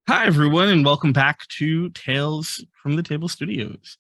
Hi, everyone, and welcome back to Tales from the Table Studios.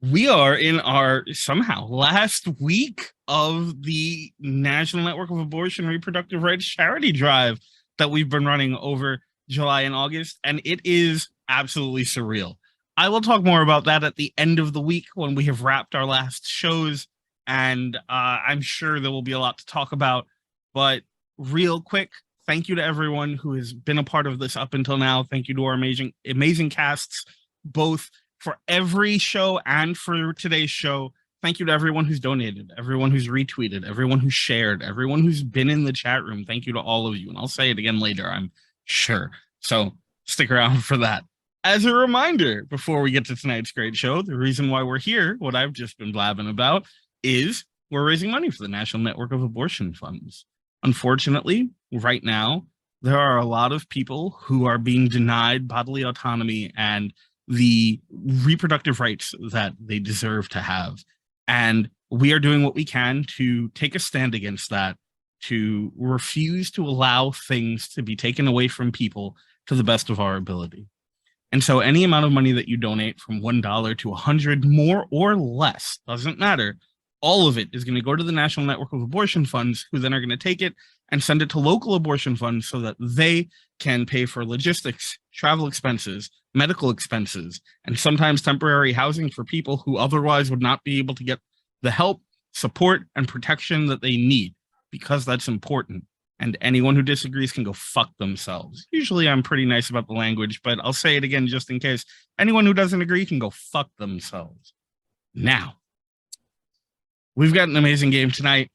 We are in our somehow last week of the National Network of Abortion and Reproductive Rights charity drive that we've been running over July and August, and it is absolutely surreal. I will talk more about that at the end of the week when we have wrapped our last shows, and I'm sure there will be a lot to talk about. But real quick, thank you to everyone who has been a part of this up until now. Thank you to our amazing casts, both for every show and for today's show. Thank you to everyone who's donated, everyone who's retweeted, everyone who's shared, everyone who's been in the chat room. Thank you to all of you. And I'll say it again later, I'm sure. So stick around for that. As a reminder, before we get to tonight's great show, the reason why we're here, what I've just been blabbing about, is we're raising money for the National Network of Abortion Funds. Unfortunately, right now, there are a lot of people who are being denied bodily autonomy and the reproductive rights that they deserve to have. And we are doing what we can to take a stand against that, to refuse to allow things to be taken away from people to the best of our ability. And so any amount of money that you donate, from $1 to $100, more or less, doesn't matter, all of it is going to go to the National Network of Abortion Funds, who then are going to take it and send it to local abortion funds so that they can pay for logistics, travel expenses, medical expenses, and sometimes temporary housing for people who otherwise would not be able to get the help, support, and protection that they need, because that's important. And anyone who disagrees can go fuck themselves. Usually I'm pretty nice about the language, but I'll say it again just in case. Anyone who doesn't agree can go fuck themselves. Now, we've got an amazing game tonight.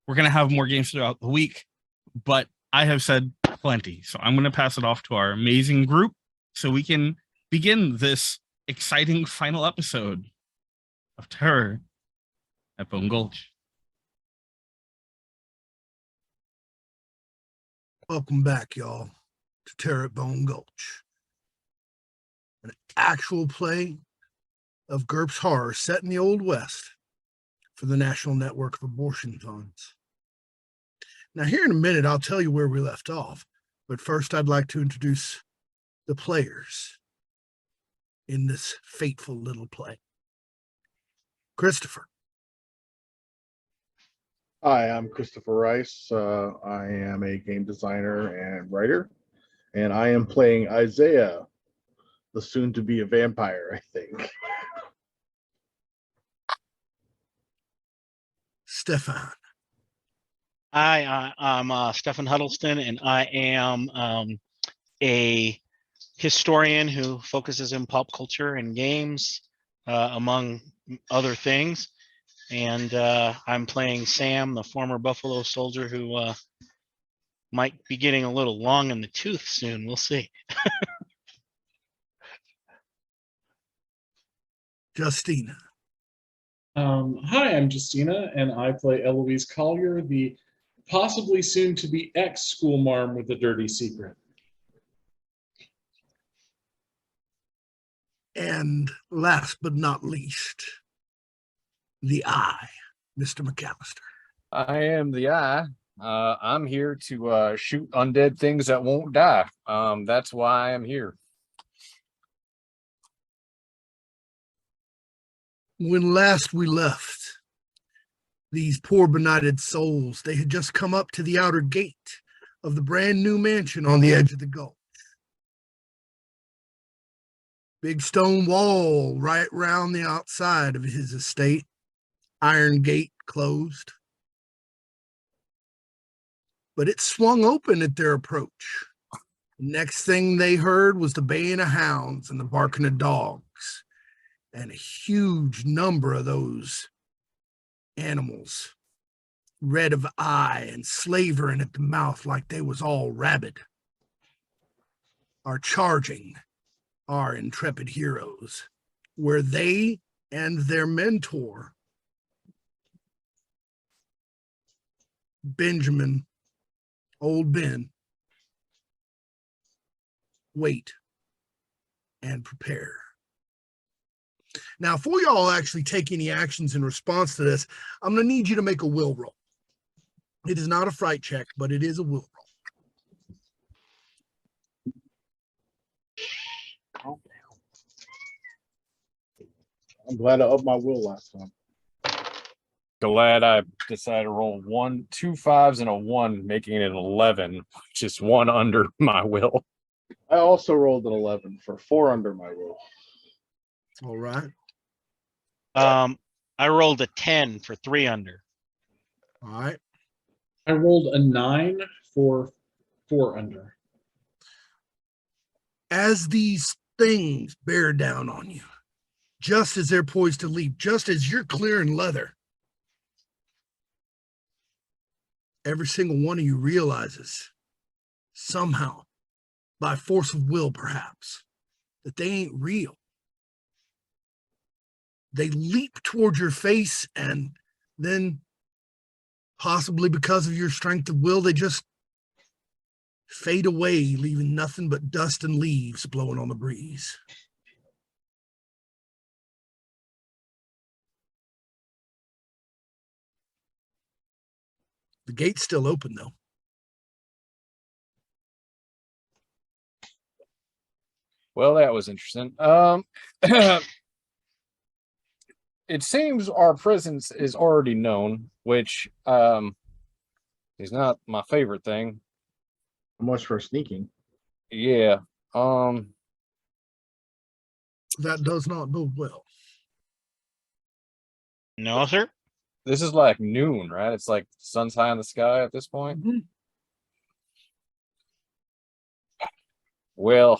We're going to have more games throughout the week, but I have said plenty. So I'm going to pass it off to our amazing group so we can begin this exciting final episode of Terror at Bone Gulch. Welcome back, y'all, to Terror at Bone Gulch. An actual play of GURPS horror set in the Old West for the National Network of Abortion Funds. Now, here in a minute, I'll tell you where we left off, but first I'd like to introduce the players in this fateful little play. Christopher. Hi, I'm Christopher Rice. I am a game designer and writer, and I am playing Isaiah, the soon-to-be a vampire, I think. Stefan. Hi, I'm Stefan Huddleston, and I am a historian who focuses in pop culture and games, among other things. And I'm playing Sam, the former Buffalo soldier who might be getting a little long in the tooth soon. We'll see. Justina. Hi, I'm Justina, and I play Eloise Collier, the possibly soon-to-be ex-schoolmarm with a dirty secret. And last but not least, the Eye, Mr. McCallister. I am the Eye. I'm here to shoot undead things that won't die. That's why I'm here. When last we left, these poor benighted souls, they had just come up to the outer gate of the brand new mansion on the edge of the gulch. Big stone wall right round the outside of his estate. Iron gate closed. But it swung open at their approach. The next thing they heard was the baying of hounds and the barking of dogs. And a huge number of those animals, red of eye and slavering at the mouth like they was all rabid, are charging our intrepid heroes, where they and their mentor, Benjamin, old Ben, wait and prepare. Now, before y'all actually take any actions in response to this, I'm going to need you to make a will roll. It is not a fright check, but it is a will roll. glad I upped my will last time. Glad I decided to roll 2 5s and a 1, making it an 11, just 1 under my will. I also rolled an 11 for 4 under my will. All right. I rolled a 10 for 3 under. All right. I rolled a 9 for 4 under. As these things bear down on you, just as they're poised to leap, just as you're clearing leather, every single one of you realizes somehow, by force of will perhaps, that they ain't real. They leap towards your face, and then possibly because of your strength of will, they just fade away, leaving nothing but dust and leaves blowing on the breeze. The gate's still open, though. Well, that was interesting. It seems our presence is already known, which is not my favorite thing. How much for sneaking? Yeah. That does not bode well. No, sir. This is like noon, right? It's like sun's high in the sky at this point. Mhm. Well,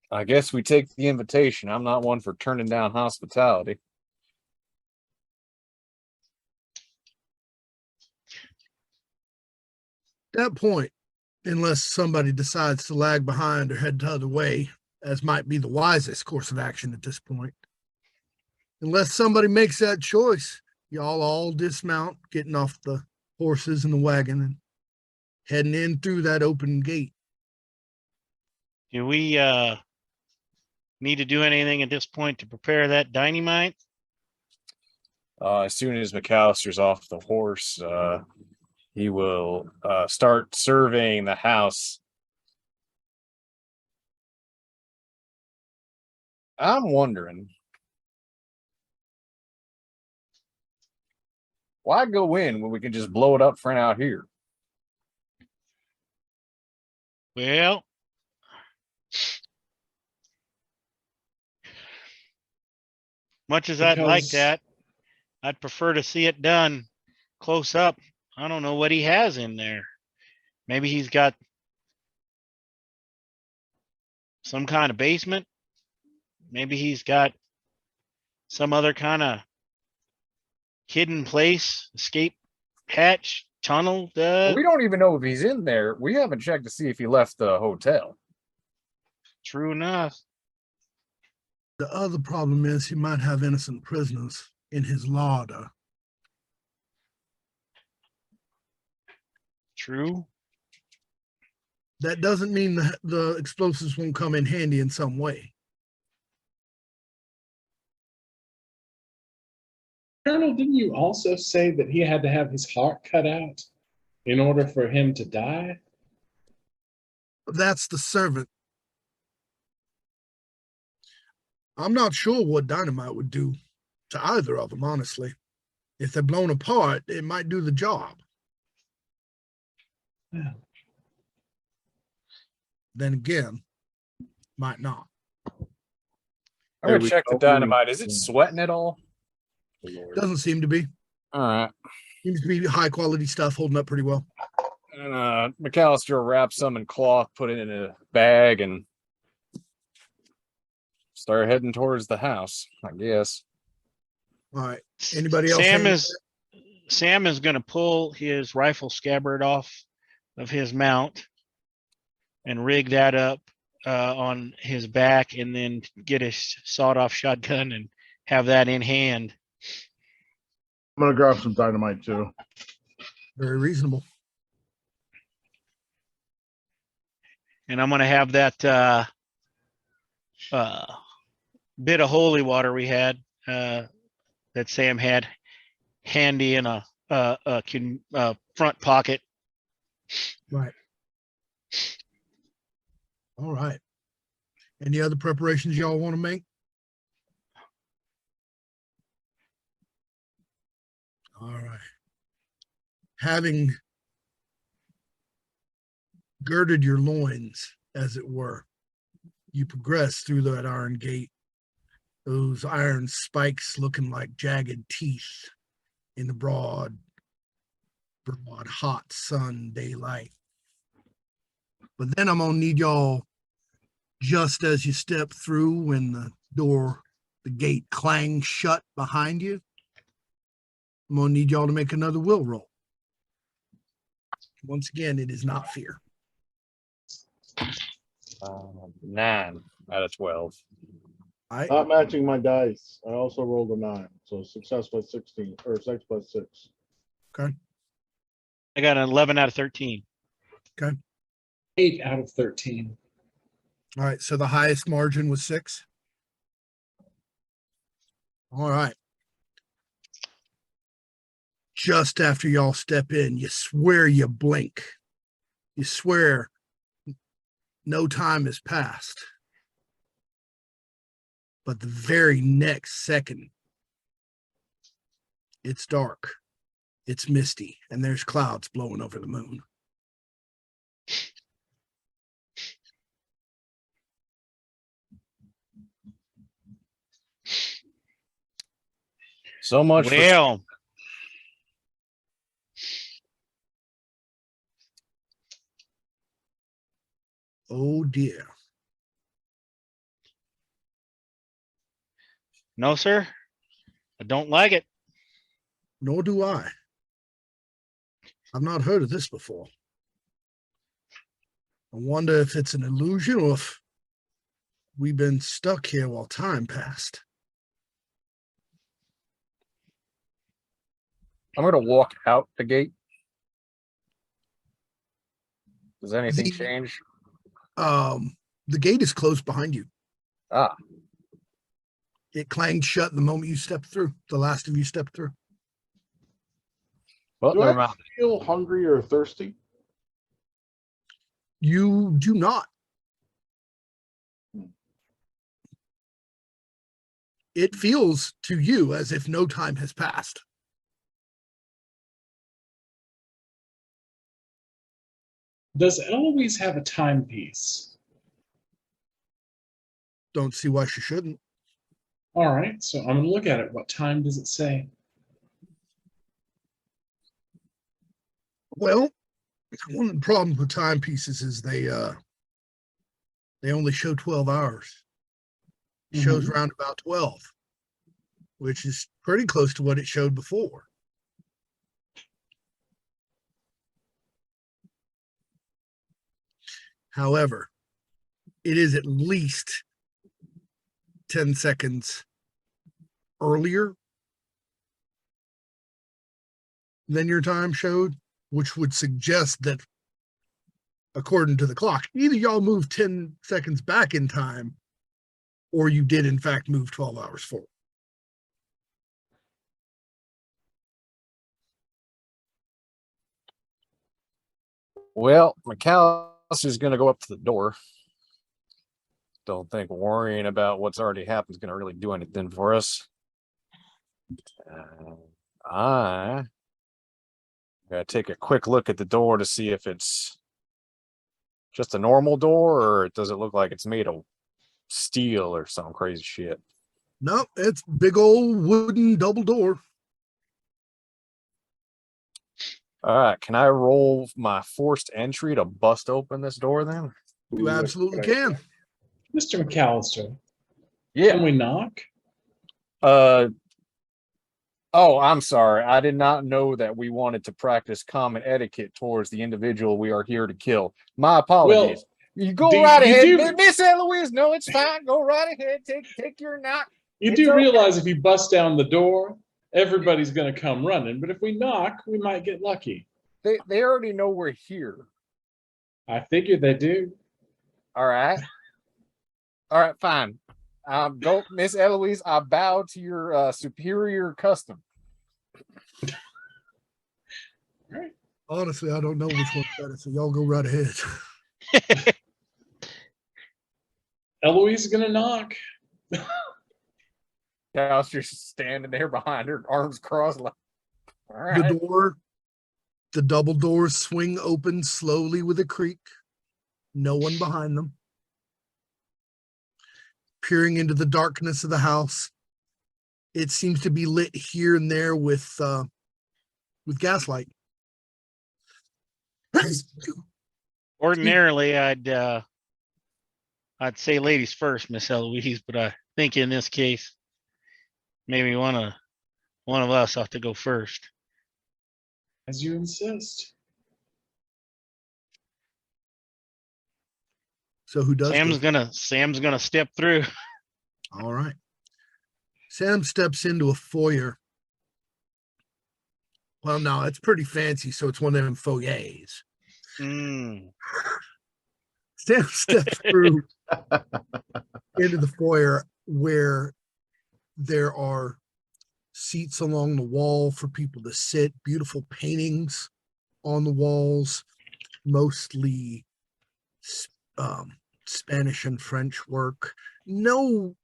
I guess we take the invitation. I'm not one for turning down hospitality. At that point, unless somebody decides to lag behind or head the other way, as might be the wisest course of action at this point, unless somebody makes that choice, y'all all dismount, getting off the horses and the wagon and heading in through that open gate. Do we need to do anything at this point to prepare that dynamite? As soon as McCallister's off the horse, he will start surveying the house. I'm wondering, why go in when we can just blow it up from out here? Well, much as I'd like Because- that, I'd prefer to see it done close up. I don't know what he has in there. Maybe he's got some kind of basement. Maybe he's got some other kind of hidden place, escape hatch, tunnel. We don't even know if he's in there. We haven't checked to see if he left the hotel. True enough. The other problem is he might have innocent prisoners in his larder. True. That doesn't mean the explosives won't come in handy in some way. Colonel, didn't you also say that he had to have his heart cut out in order for him to die? That's the servant. I'm not sure what dynamite would do to either of them, honestly. If they're blown apart, it might do the job. Yeah. Then again, might not. I'm gonna Hey, we check the don't really- dynamite. Is it sweating at all? Lord. Doesn't seem to be. All right. Seems to be high quality stuff, holding up pretty well. And McCallister will wrap some in cloth, put it in a bag, and start heading towards the house, I guess. All right. Anybody else? Sam is going to pull his rifle scabbard off of his mount and rig that up on his back, and then get a sawed-off shotgun and have that in hand. I'm gonna grab some dynamite too. Very reasonable. And I'm going to have that bit of holy water we had that Sam had handy in a front pocket. Right. All right. Any other preparations y'all want to make? having girded your loins, as it were, you progress through that iron gate, those iron spikes looking like jagged teeth in the broad, hot sun daylight. But then I'm going to need y'all, just as you step through, when the gate clangs shut behind you, I'm going to need y'all to make another will roll. Once again, it is not fear. 9 out of 12. Not matching my dice. I also rolled a 9, so success by 16 or 6 by 6. Okay. I got an 11 out of 13. 8 out of 13. All right. So the highest margin was 6. All right. Just after y'all step in, you swear you blink. You swear no time has passed. But the very next second, it's dark, it's misty, and there's clouds blowing over the moon. So much for Well, Oh dear. no, sir. I don't like it. Nor do I. I've not heard of this before. I wonder if it's an illusion or if we've been stuck here while time passed. I'm going to walk out the gate. Does anything The- change? The gate is closed behind you. Ah, It clanged shut the moment you stepped through. The last of you stepped through. well, Do never I mind. feel hungry or thirsty? You do not. It feels to you as if no time has passed. Does Eloise have a timepiece? Don't see why she shouldn't. All right, so I'm going to look at it. What time does it say? Well, one of the problems with timepieces is they only show 12 hours. It shows around about 12, which is pretty close to what it showed before. However, it is at least 10 seconds earlier than your time showed, which would suggest that, according to the clock, either y'all moved 10 seconds back in time or you did, in fact, move 12 hours forward. Well, McCallister's going to go up to the door. Don't think worrying about what's already happened is going to really do anything for us. I gotta take a quick look at the door to see if it's just a normal door or does it look like it's made of steel or some crazy shit. No, it's big old wooden double door. All right, can I roll my forced entry to bust open this door then? You absolutely can. Mr. McCallister, Yeah. can we knock? Oh, I'm sorry. I did not know that we wanted to practice common etiquette towards the individual we are here to kill. My apologies. You go right ahead, Miss Eloise. No, it's fine. Go right ahead. Take your knock. You do realize if you bust down the door, everybody's going to come running. But if we knock, we might get lucky. They already know we're here. I figure they do. All right. All right, fine. Go, Miss Eloise. I bow to your superior custom. Right. Honestly, I don't know which one's better, so y'all go right ahead. Eloise is going to knock. Callister's standing there behind her, arms crossed. Like, all right. The door The double doors swing open slowly with a creak. No one behind them. Peering into the darkness of the house, it seems to be lit here and there with gaslight. Ordinarily, I'd say ladies first, Miss Eloise, but I think in this case, maybe one of us ought to go first. As you insist. So who does? Sam's gonna step through. All right. Sam steps into a foyer. Well, no, it's pretty fancy, so it's one of them foyers. Mm. Sam steps through into the foyer where there are seats along the wall for people to sit, beautiful paintings on the walls, mostly Spanish and French work. No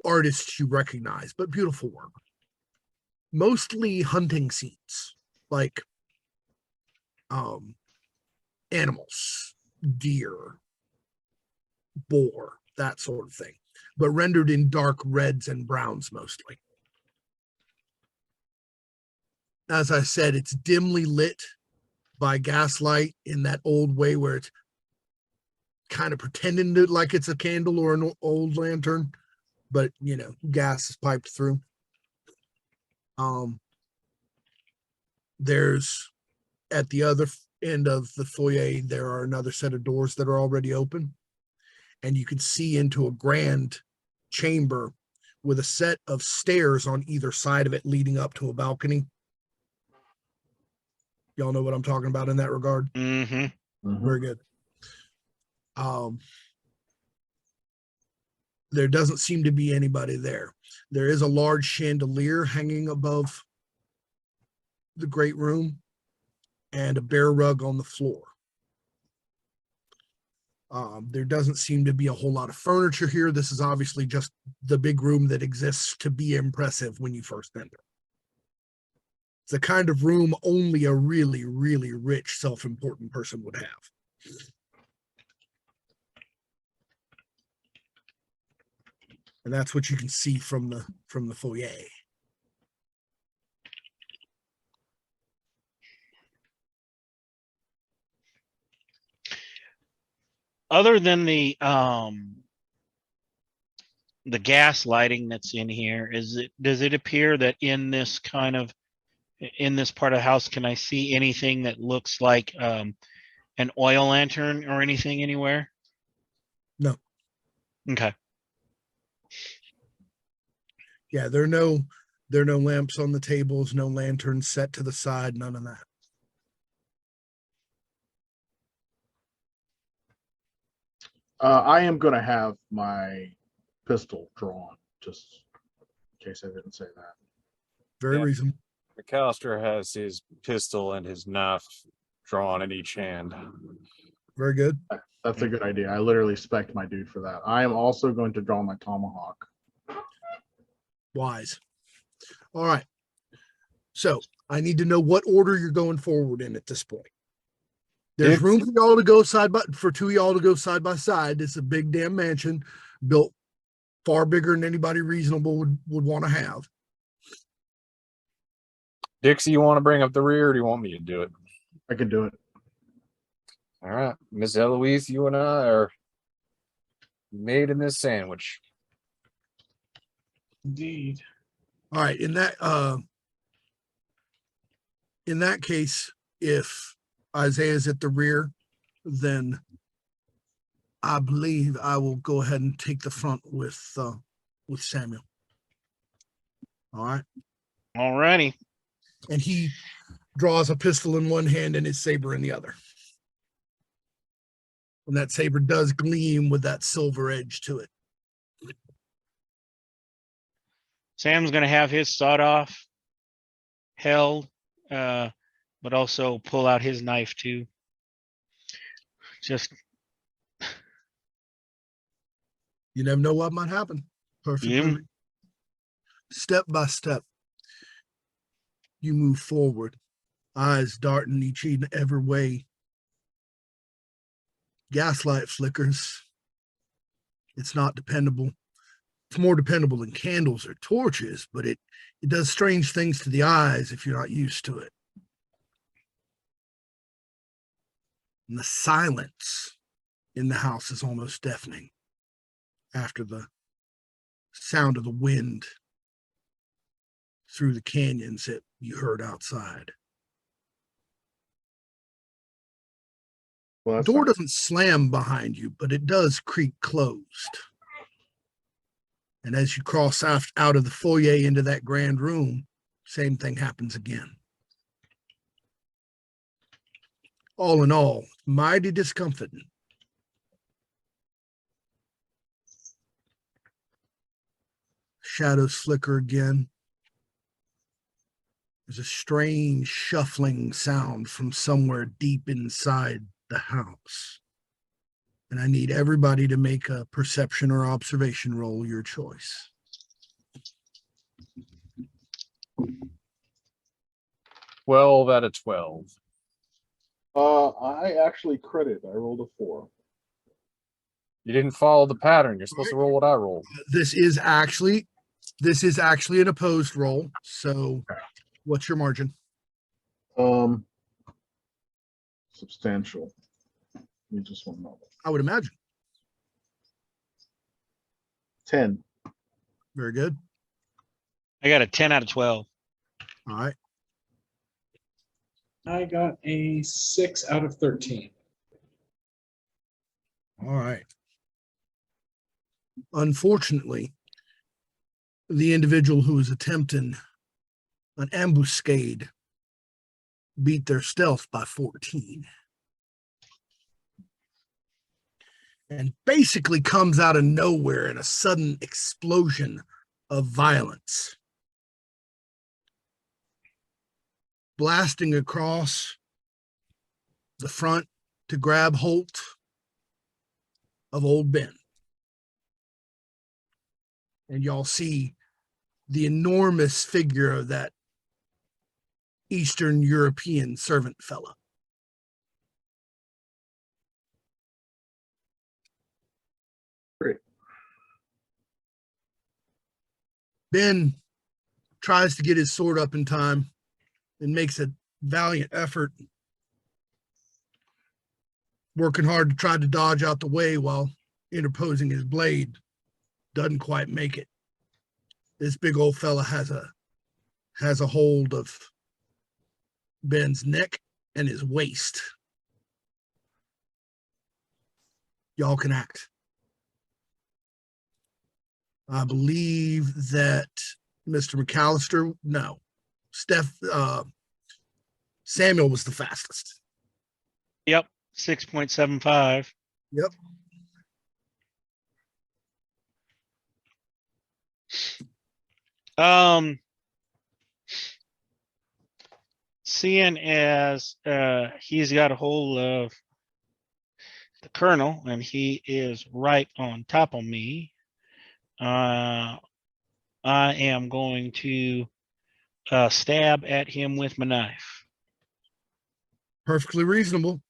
artists you recognize, but beautiful work. Mostly hunting scenes, like animals, deer, boar, that sort of thing, but rendered in dark reds and browns mostly. As I said, it's dimly lit by gaslight in that old way where it's kind of pretending to like it's a candle or an old lantern, but you know, gas is piped through. There's at the other end of the foyer, there are another set of doors that are already open, and you can see into a grand chamber with a set of stairs on either side of it leading up to a balcony. Y'all know what I'm talking about in that regard? Mm-hmm. Very good. There doesn't seem to be anybody there. There is a large chandelier hanging above the great room and a bare rug on the floor. There doesn't seem to be a whole lot of furniture here. This is obviously just the big room that exists to be impressive when you first enter. It's the kind of room only a really, really rich, self-important person would have. And that's what you can see from the foyer. Other than the gas lighting that's in here, does it appear that in this part of the house, can I see anything that looks like an oil lantern or anything anywhere? No. Okay. Yeah, there are no lamps on the tables, no lanterns set to the side, none of that. I am going to have my pistol drawn, just in case I didn't say that. Very Yeah. reasonable. McCallister has his pistol and his knife drawn in each hand. Very good. That's a good idea. I literally spec'd my dude for that. I am also going to draw my tomahawk. Wise. All right. So I need to know what order you're going forward in at this point. There's room for y'all to go for two of y'all to go side by side. It's a big damn mansion built far bigger than anybody reasonable would want to have. Dixie, you want to bring up the rear, or do you want me to do it? I can do it. All right, Miss Eloise, you and I are made in this sandwich. Indeed. All right. In that case, if Isaiah's at the rear, then I believe I will go ahead and take the front with Samuel. All right. All righty. And he draws a pistol in one hand and his saber in the other. And that saber does gleam with that silver edge to it. Sam's going to have his sawed off, held, but also pull out his knife too. Just You never know what might happen. Perfectly. Yeah. Step by step, you move forward eyes darting each and every way. Gaslight flickers. It's not dependable. It's more dependable than candles or torches, but it does strange things to the eyes if you're not used to it. And the silence in the house is almost deafening after the sound of the wind through the canyons that you heard outside. Well, The that's door fine. doesn't slam behind you, but it does creak closed. And as you cross out of the foyer into that grand room, same thing happens again. All in all, mighty discomforting. Shadows flicker again. There's a strange shuffling sound from somewhere deep inside the house. And I need everybody to make a perception or observation roll, your choice. 12 out of 12. I actually credit. I rolled a 4. You didn't follow the pattern. You're supposed to roll what I rolled. This is actually an opposed roll. So what's your margin? Substantial. Give me just one moment. I would imagine. 10. Very good. I got a 10 out of 12. All right. I got a 6 out of 13. All right. Unfortunately, the individual who was attempting an ambuscade beat their stealth by 14. And basically comes out of nowhere in a sudden explosion of violence. Blasting across the front to grab hold of old Ben. And y'all see the enormous figure of that Eastern European servant fella. Great. Ben tries to get his sword up in time and makes a valiant effort, working hard to try to dodge out the way while interposing his blade. Doesn't quite make it. This big old fella has a hold of Ben's neck and his waist. Y'all can act. I believe that Mr. McCallister, no, Samuel was the fastest. Yep, 6.75. Yep. Seeing as he's got a hold of the colonel and he is right on top of me, I am going to stab at him with my knife. Perfectly reasonable.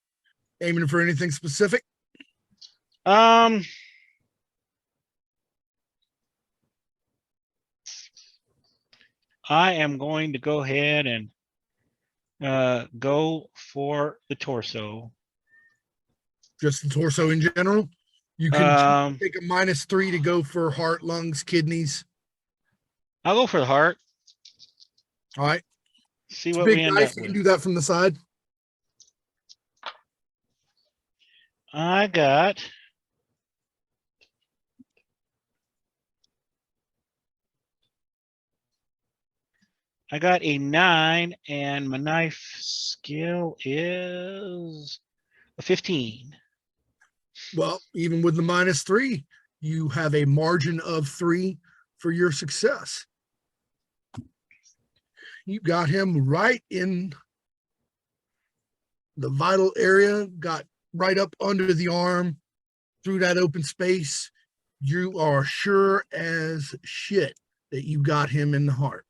Aiming for anything specific? I am going to go ahead and go for the torso. Just the torso in general? You can take a -3 to go for heart, lungs, kidneys. I'll go for the heart. All right. See It's a what big we end knife. up You with. can do that from the side. I got a 9 and my knife skill is a 15. Well, even with the -3, you have a margin of 3 for your success. You got him right in the vital area, got right up under the arm, through that open space. You are sure as shit that you got him in the heart.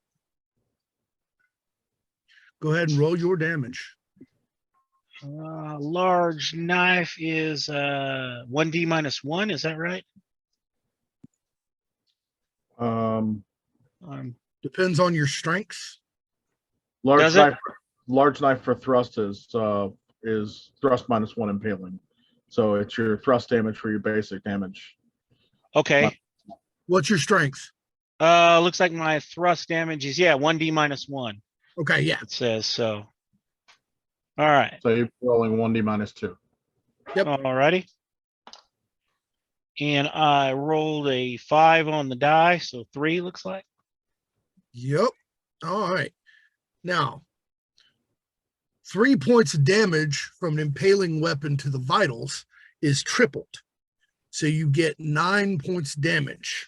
Go ahead and roll your damage. Large knife is 1d minus 1. Is that right? Depends on your strengths. Large Does it? large knife for thrust is thrust minus 1 impaling. So it's your thrust damage for your basic damage. Okay. What's your strength? Looks like my thrust damage is 1d minus 1. Okay, yeah. It says so. All right. So you're rolling 1d minus 2. Yep. All righty. And I rolled a 5 on the die, so 3 looks like. Yep. All right. Now, 3 points of damage from an impaling weapon to the vitals is tripled. So you get 9 points damage.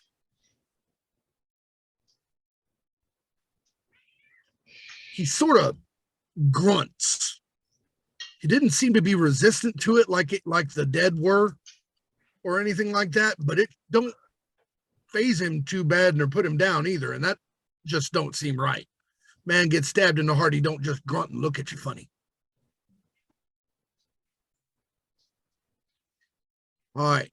He sort of grunts. He didn't seem to be resistant to it like the dead were or anything like that, but it don't phase him too bad nor put him down either, and that just don't seem right. Man gets stabbed in the heart, he don't just grunt and look at you funny. All right.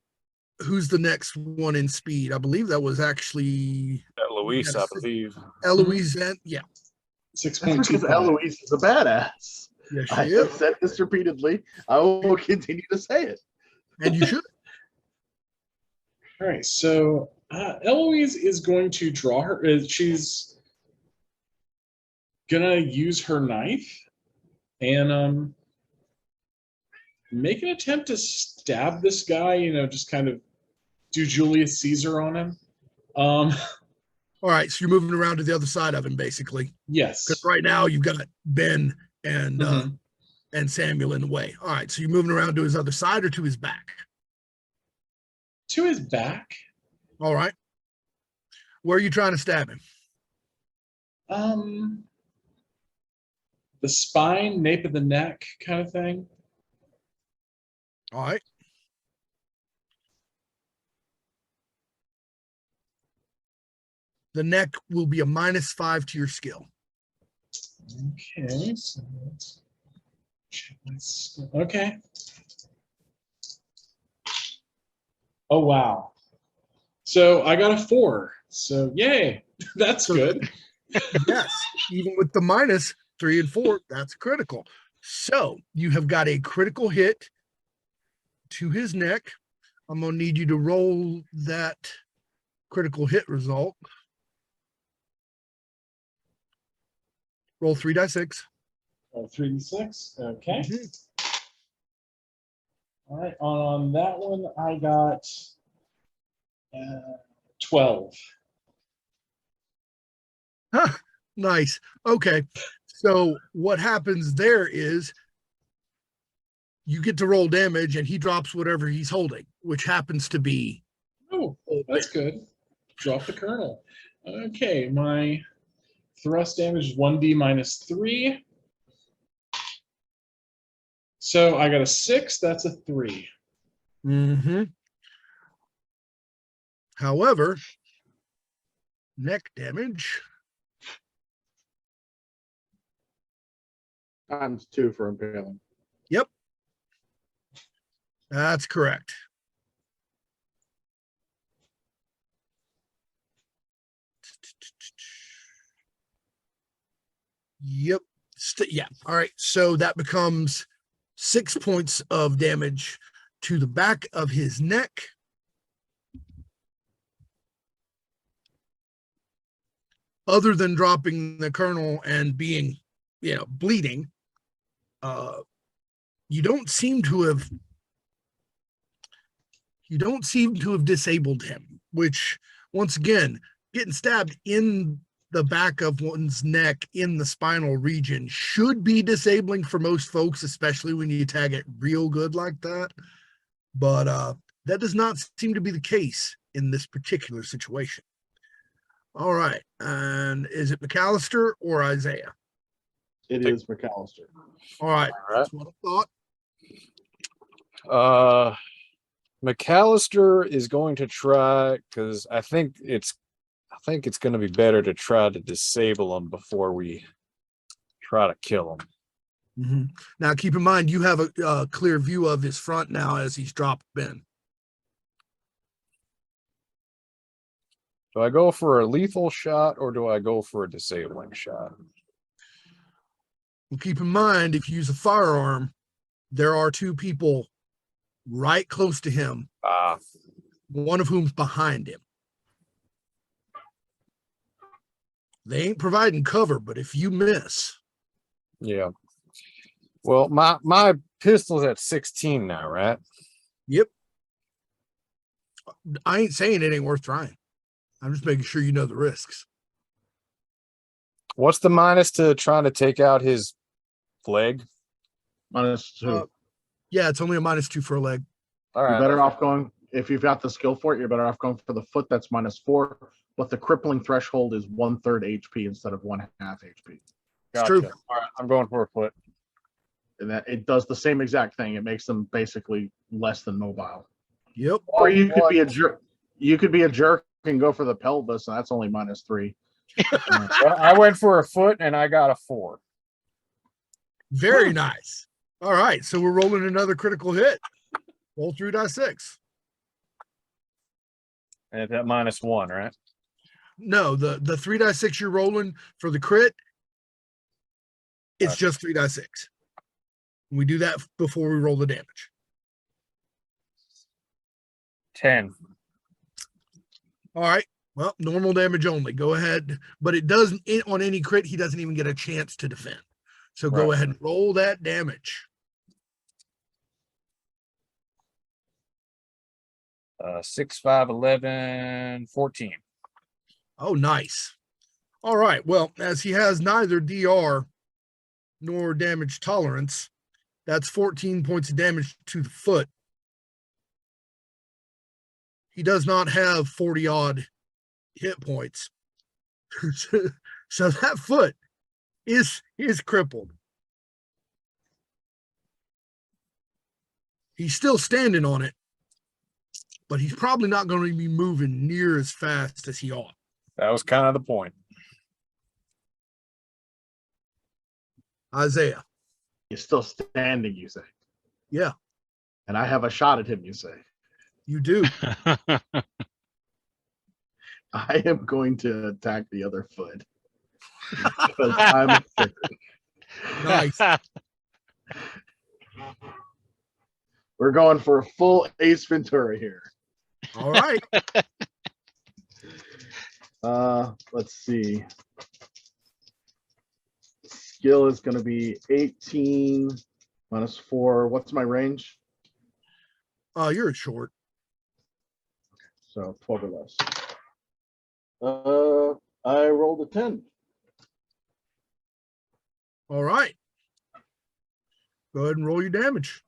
Who's the next one in speed? I believe that was actually Eloise, I believe. Eloise. And yeah. 6.25. Because Eloise is a badass. Yes, she I is. have said this repeatedly. I will continue to say it. And you should. All right, so Eloise is going to draw her. She's gonna use her knife and make an attempt to stab this guy. You know, just kind of do Julius Caesar on him. All right, so you're moving around to the other side of him, basically. Yes. Because right now you've got Ben and Samuel in the way. All right, so you're moving around to his other side or to his back? To his back. All right. Where are you trying to stab him? The spine, nape of the neck kind of thing. All right. The neck will be a -5 to your skill. Okay, so let's check my skill. Okay. Oh, wow. So I got a 4. So yay, that's good. Yes, even with the -3 and 4, that's critical. So you have got a critical hit to his neck. I'm going to need you to roll that critical hit result. Roll 3d6. 3d6. Okay. All right. On that one, I got 12. Huh, nice. Okay. So what happens there is you get to roll damage and he drops whatever he's holding, which happens to be. Oh, that's good. Drop the kernel. Okay. My thrust damage is 1d minus 3. So I got a 6. That's a 3. However, neck damage. ×2 for impaling. Yep. That's correct. Yep. Yeah. All right. So that becomes 6 points of damage to the back of his neck. Other than dropping the kernel and being, bleeding, you don't seem to have disabled him, which once again, getting stabbed in the back of one's neck in the spinal region should be disabling for most folks, especially when you tag it real good like that. But that does not seem to be the case in this particular situation. All right. And is it McCallister or Isaiah? It is McCallister. All right. All right. That's what I thought. McCallister is going to try, because I think it's going to be better to try to disable him before we try to kill him. Now, keep in mind, you have a clear view of his front now as he's dropped Ben. Do I go for a lethal shot or do I go for a disabling shot? Well, keep in mind, if you use a firearm, there are two people right close to him, one of whom's behind him. They ain't providing cover, but if you miss. Yeah. Well, my pistol's at 16 now, right? Yep. I ain't saying it ain't worth trying. I'm just making sure you know the risks. What's the minus to trying to take out his leg? -2. Yeah, it's only a -2 for a leg. All right. You're better off going, if you've got the skill for it, you're better off going for the foot. That's -4, but the crippling threshold is 1/3 HP instead of 1/2 HP. It's true. All right, I'm going for a foot. And that it does the same exact thing. It makes them basically less than mobile. Yep. Or you could be a jerk. You could be a jerk and go for the pelvis, and that's only -3. Well, I went for a foot and I got a 4. Very nice. All right, so we're rolling another critical hit. Roll 3d6. And at that -1, right? No, the 3d6 you're rolling for the crit, it's just 3d6. We do that before we roll the damage. 10. All right. Well, normal damage only. Go ahead. But it doesn't, on any crit, he doesn't even get a chance to defend. So go ahead and roll that damage. 6, 5, 11, 14. Oh, nice. All right. Well, as he has neither DR nor damage tolerance, that's 14 points of damage to the foot. He does not have 40 odd hit points. So that foot is crippled. He's still standing on it, but he's probably not going to be moving near as fast as he ought. That was kind of the point. Isaiah. He's still standing, you say. Yeah, And I have a shot at him, you say. you do. I am going to attack the other foot. Because I'm Nice. We're going for a full Ace Ventura here. All right. Let's see. Skill is going to be 18 -4. What's my range? You're short. So 12 or less. I rolled a 10. All right. Go ahead and roll your damage.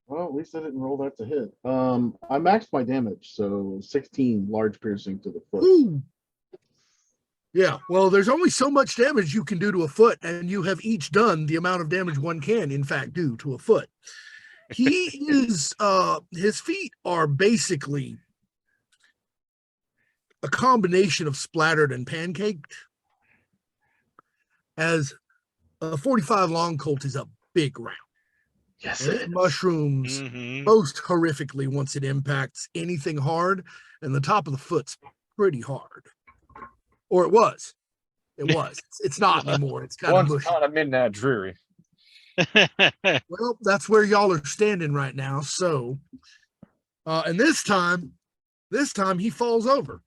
Well, at least I didn't roll that to hit. I maxed my damage, so 16 large piercing to the foot. Ooh. Yeah, well, there's only so much damage you can do to a foot, and you have each done the amount of damage one can, in fact, do to a foot. He is, his feet are basically a combination of splattered and pancaked, as a 45 long Colt is a big round. Yes, And it mushrooms most horrifically once it impacts anything hard, and the top of the foot's pretty hard. Or it was. It was. It's not anymore. It's kind of Once mushy. upon a midnight dreary. Well, that's where y'all are standing right now. So, and this time he falls over.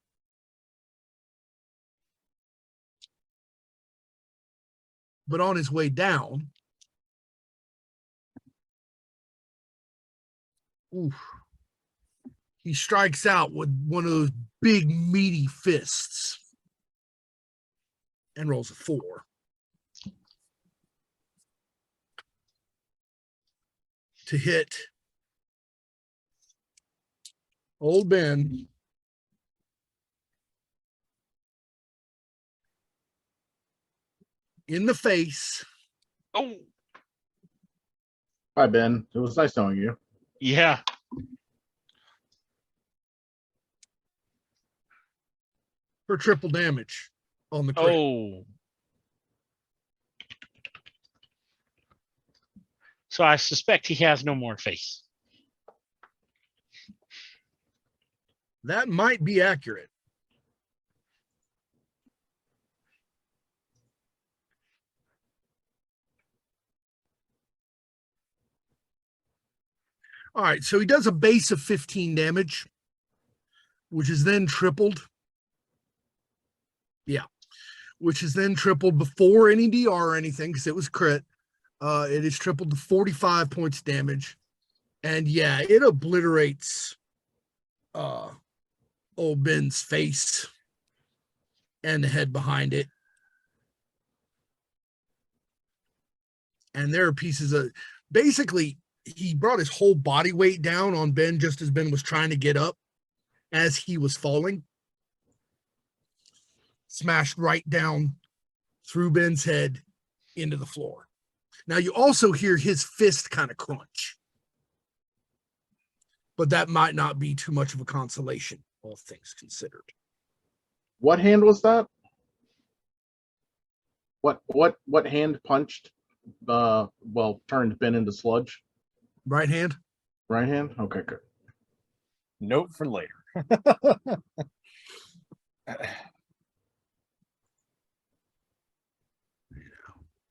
But on his way down, he strikes out with one of those big meaty fists and rolls a 4. To hit old Ben in the face. Oh, Hi, Ben. It was nice knowing you. yeah. for triple damage on the crit. Oh. So I suspect he has no more face. That might be accurate. All right, so he does a base of 15 damage, which is then tripled. Yeah, which is then tripled before any DR or anything because it was crit. It is tripled to 45 points damage. And yeah, it obliterates old Ben's face and the head behind it. And there are pieces of, basically, he brought his whole body weight down on Ben just as Ben was trying to get up as he was falling. Smashed right down through Ben's head into the floor. Now you also hear his fist kind of crunch. But that might not be too much of a consolation, all things considered. What hand was that? What hand punched turned Ben into sludge? Right hand? Right hand? Okay, good. Note for later.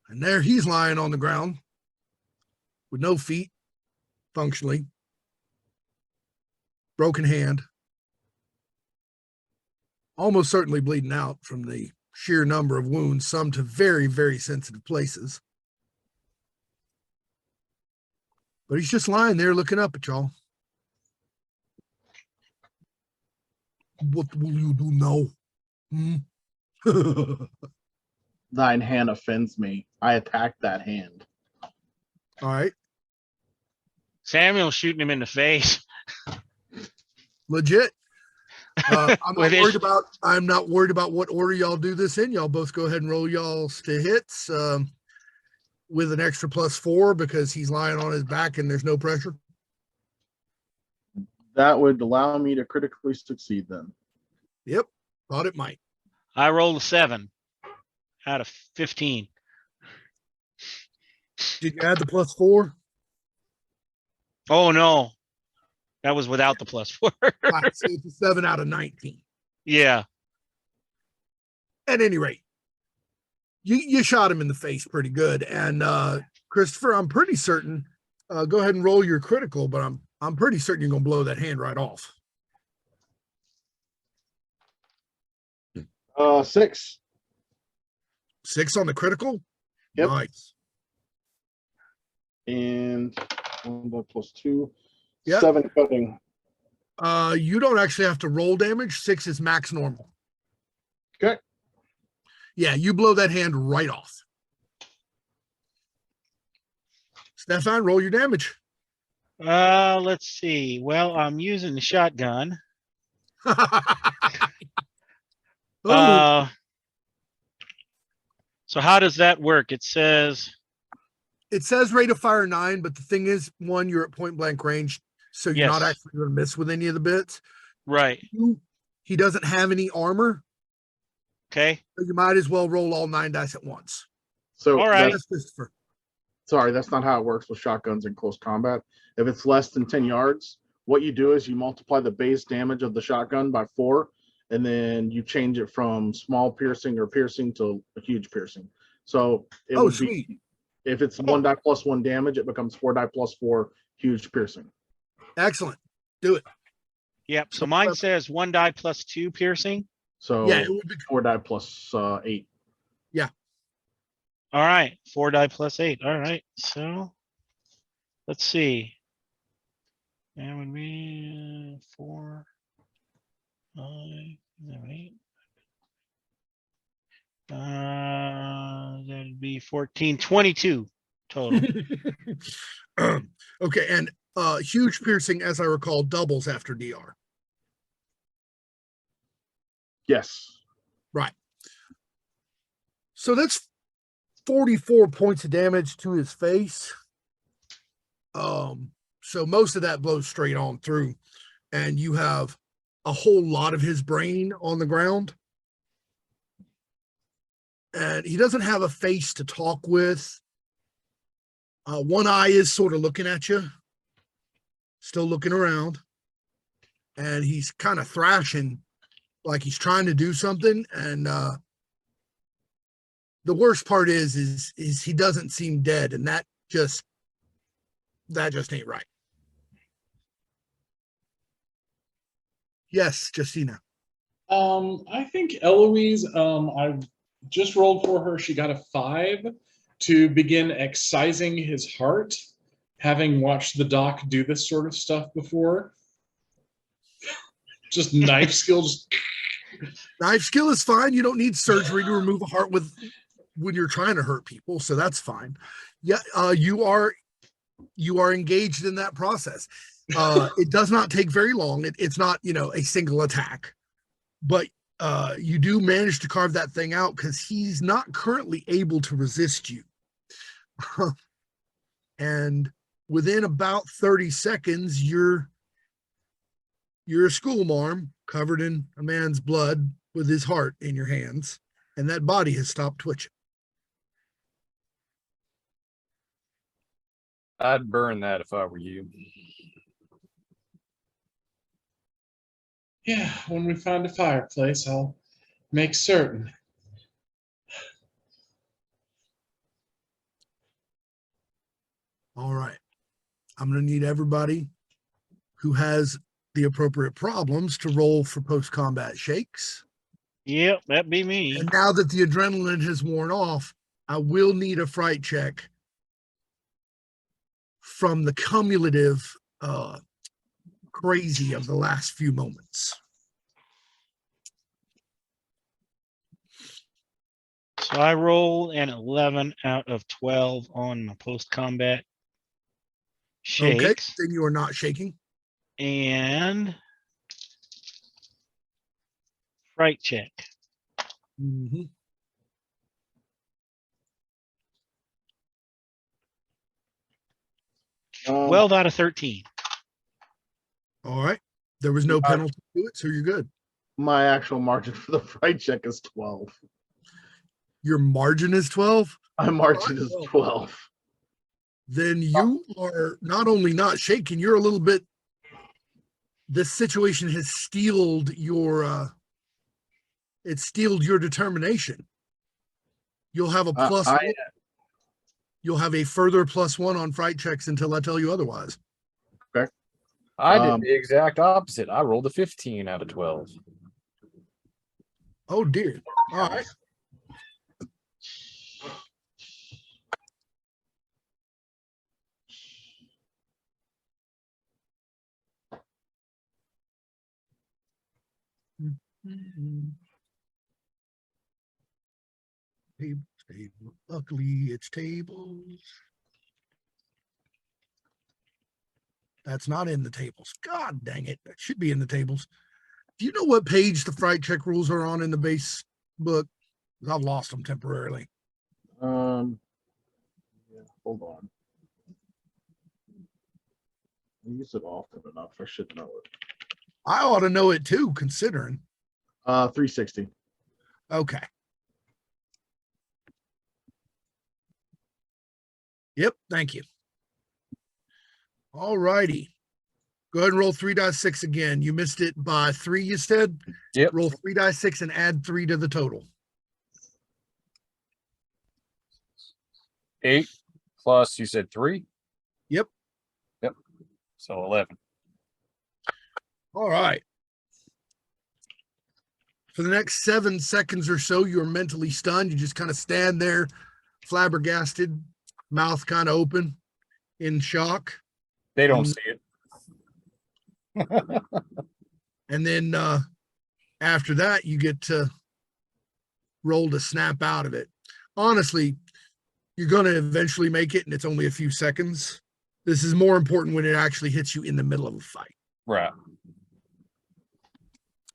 And there he's lying on the ground with no feet, functionally. Broken hand. Almost certainly bleeding out from the sheer number of wounds, some to very, very sensitive places. But he's just lying there looking up at y'all. What will you do now? Thine hand offends me. I attack that hand. All right. Samuel's shooting him in the face. Legit. I'm With not worried about what order y'all do this in. Y'all both go ahead and roll y'all's to hits with an extra +4 because he's lying on his back and there's no pressure. That would allow me to critically succeed then. Yep. Thought it might. I rolled a 7 out of 15. Did you add the +4? Oh no, that was without the +4. Right, so it's a 7 out of 19. Yeah. At any rate, you shot him in the face pretty good. And Christopher, I'm pretty certain. Go ahead and roll your critical, but I'm pretty certain you're gonna blow that hand right off. 6. 6 on the critical. Yep. Nice. And 1 +2. Yep. 7 cutting. You don't actually have to roll damage. 6 is max normal. Okay. Yeah, you blow that hand right off. Stefan, roll your damage. Let's see. Well, I'm using the shotgun. Oh, So how does that work? It says it says rate of fire 9, but the thing is, 1, you're at point blank range, so you're not Yes. actually going to miss with any of the bits. right. 2, he doesn't have any armor, Okay. so you might as well roll all 9 dice at once. So All right. That's Christopher. Sorry, that's not how it works with shotguns in close combat. If it's less than 10 yards, what you do is you multiply the base damage of the shotgun by 4, and then you change it from small piercing or piercing to a huge piercing. So it would Sweet. be, if it's 1 die +1 damage, it becomes 4 die +4 huge piercing. Excellent. Do it. Yep. So mine says 1 die +2 piercing. So Yeah, it would be 4 die +8. All right. 4 die +8. All right. So let's see. That would be 4, 5, 7, 8. That'd be 14, 22 total. Okay, and huge piercing, as I recall, doubles after DR. Yes. Right. So that's 44 points of damage to his face. So most of that blows straight on through, and you have a whole lot of his brain on the ground. and he doesn't have a face to talk with. One eye is sort of looking at you, still looking around, and he's kind of thrashing like he's trying to do something. And the worst part is he doesn't seem dead, and that just ain't right. Yes, Justina. I think Eloise, I just rolled for her. She got a 5 to begin excising his heart, having watched the doc do this sort of stuff before. Just knife skill. Knife skill is fine. You don't need surgery to remove a heart when you're trying to hurt people, so that's fine. Yeah, you are engaged in that process. It does not take very long. It's not, a single attack, but you do manage to carve that thing out because he's not currently able to resist you. And within about 30 seconds, you're a schoolmarm covered in a man's blood with his heart in your hands, and that body has stopped twitching. I'd burn that if I were you. Yeah, when we find a fireplace, I'll make certain. All right. I'm going to need everybody who has the appropriate problems to roll for post-combat shakes. Yep, that'd be me. And now that the adrenaline has worn off, I will need a fright check from the cumulative crazy of the last few moments. So I rolled an 11 out of 12 on my post-combat shakes. Okay, then you are not shaking. And fright check. Mm-hmm. Um, 12 out of 13. All right. There was no penalty to it, so you're good. My actual margin for the fright check is 12. Your margin is 12? My margin is 12. Then you are not only not shaking, you're a little bit. This situation has steeled your determination. You'll have a plus one. You'll have a further +1 on fright checks until I tell you otherwise. Okay. I did the exact opposite. I rolled a 15 out of 12. Oh dear. All right. Table. Luckily, it's tables. That's not in the tables. God dang it. That should be in the tables. Do you know what page the fright check rules are on in the base book? I've lost them temporarily. Yeah, hold on. I use it often enough. I should know it. I ought to know it too, considering. 360. Okay. Yep, thank you. All righty. Go ahead and roll 3d6 again. You missed it by 3, you said? Yep. Roll 3d6 and add 3 to the total. 8 plus, you said 3? Yep. Yep. So 11. All right. For the next 7 seconds or so, you're mentally stunned. You just kind of stand there, flabbergasted, mouth kind of open, in shock. They don't see it. And then after that, you get to roll to snap out of it. Honestly, you're going to eventually make it, and it's only a few seconds. This is more important when it actually hits you in the middle of a fight. Right.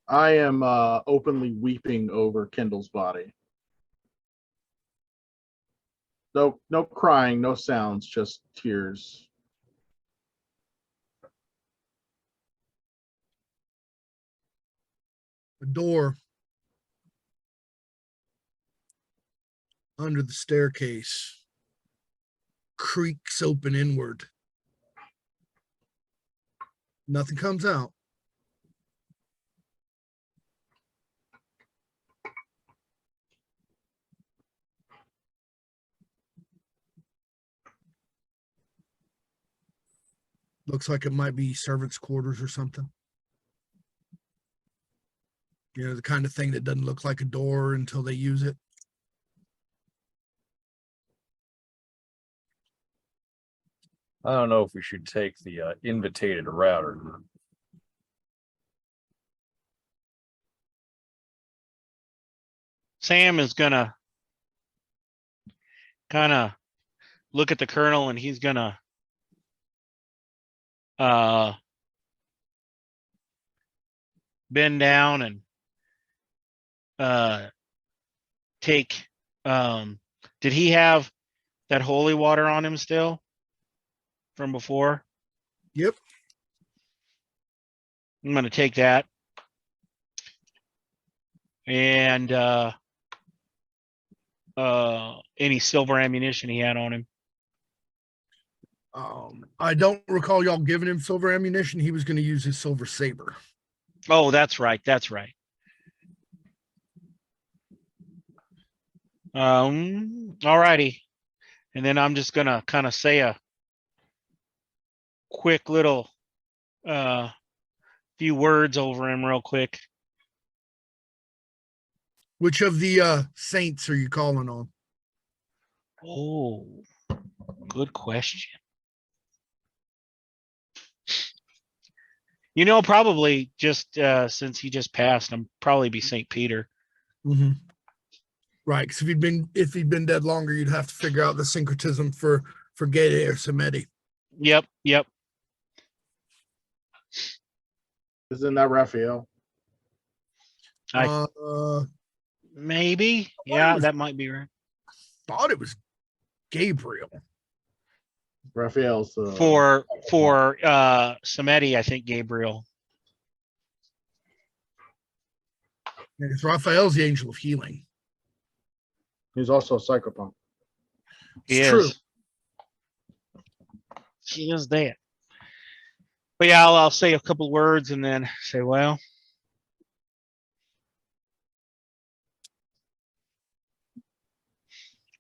I am openly weeping over Kendall's body. No crying, no sounds, just tears. The door under the staircase creaks open inward. Nothing comes out. Looks like it might be servants' quarters or something. You know, the kind of thing that doesn't look like a door until they use it. I don't know if we should take the invitated route or not. Sam is gonna kind of look at the colonel, and he's gonna bend down and take did he have that holy water on him still from before? Yep. I'm gonna take that and any silver ammunition he had on him. I don't recall y'all giving him silver ammunition. He was going to use his silver saber. Oh, that's right. That's right. All righty. And then I'm just gonna kind of say a quick little few words over him real quick. Which of the saints are you calling on? Oh, good question. You know, probably just since he just passed, I'm probably be St. Peter. Mm-hmm. Right, because if he'd been dead longer, you'd have to figure out the syncretism for Gede or Samedi. Yep. Isn't that Raphael? Maybe. Yeah, that might be right. Thought it was Gabriel. Raphael's For Samedi, I think Gabriel. Because Raphael's the angel of healing. He's also a psychopath. He It's is. true. She is dead. But yeah, I'll say a couple words and then say, well,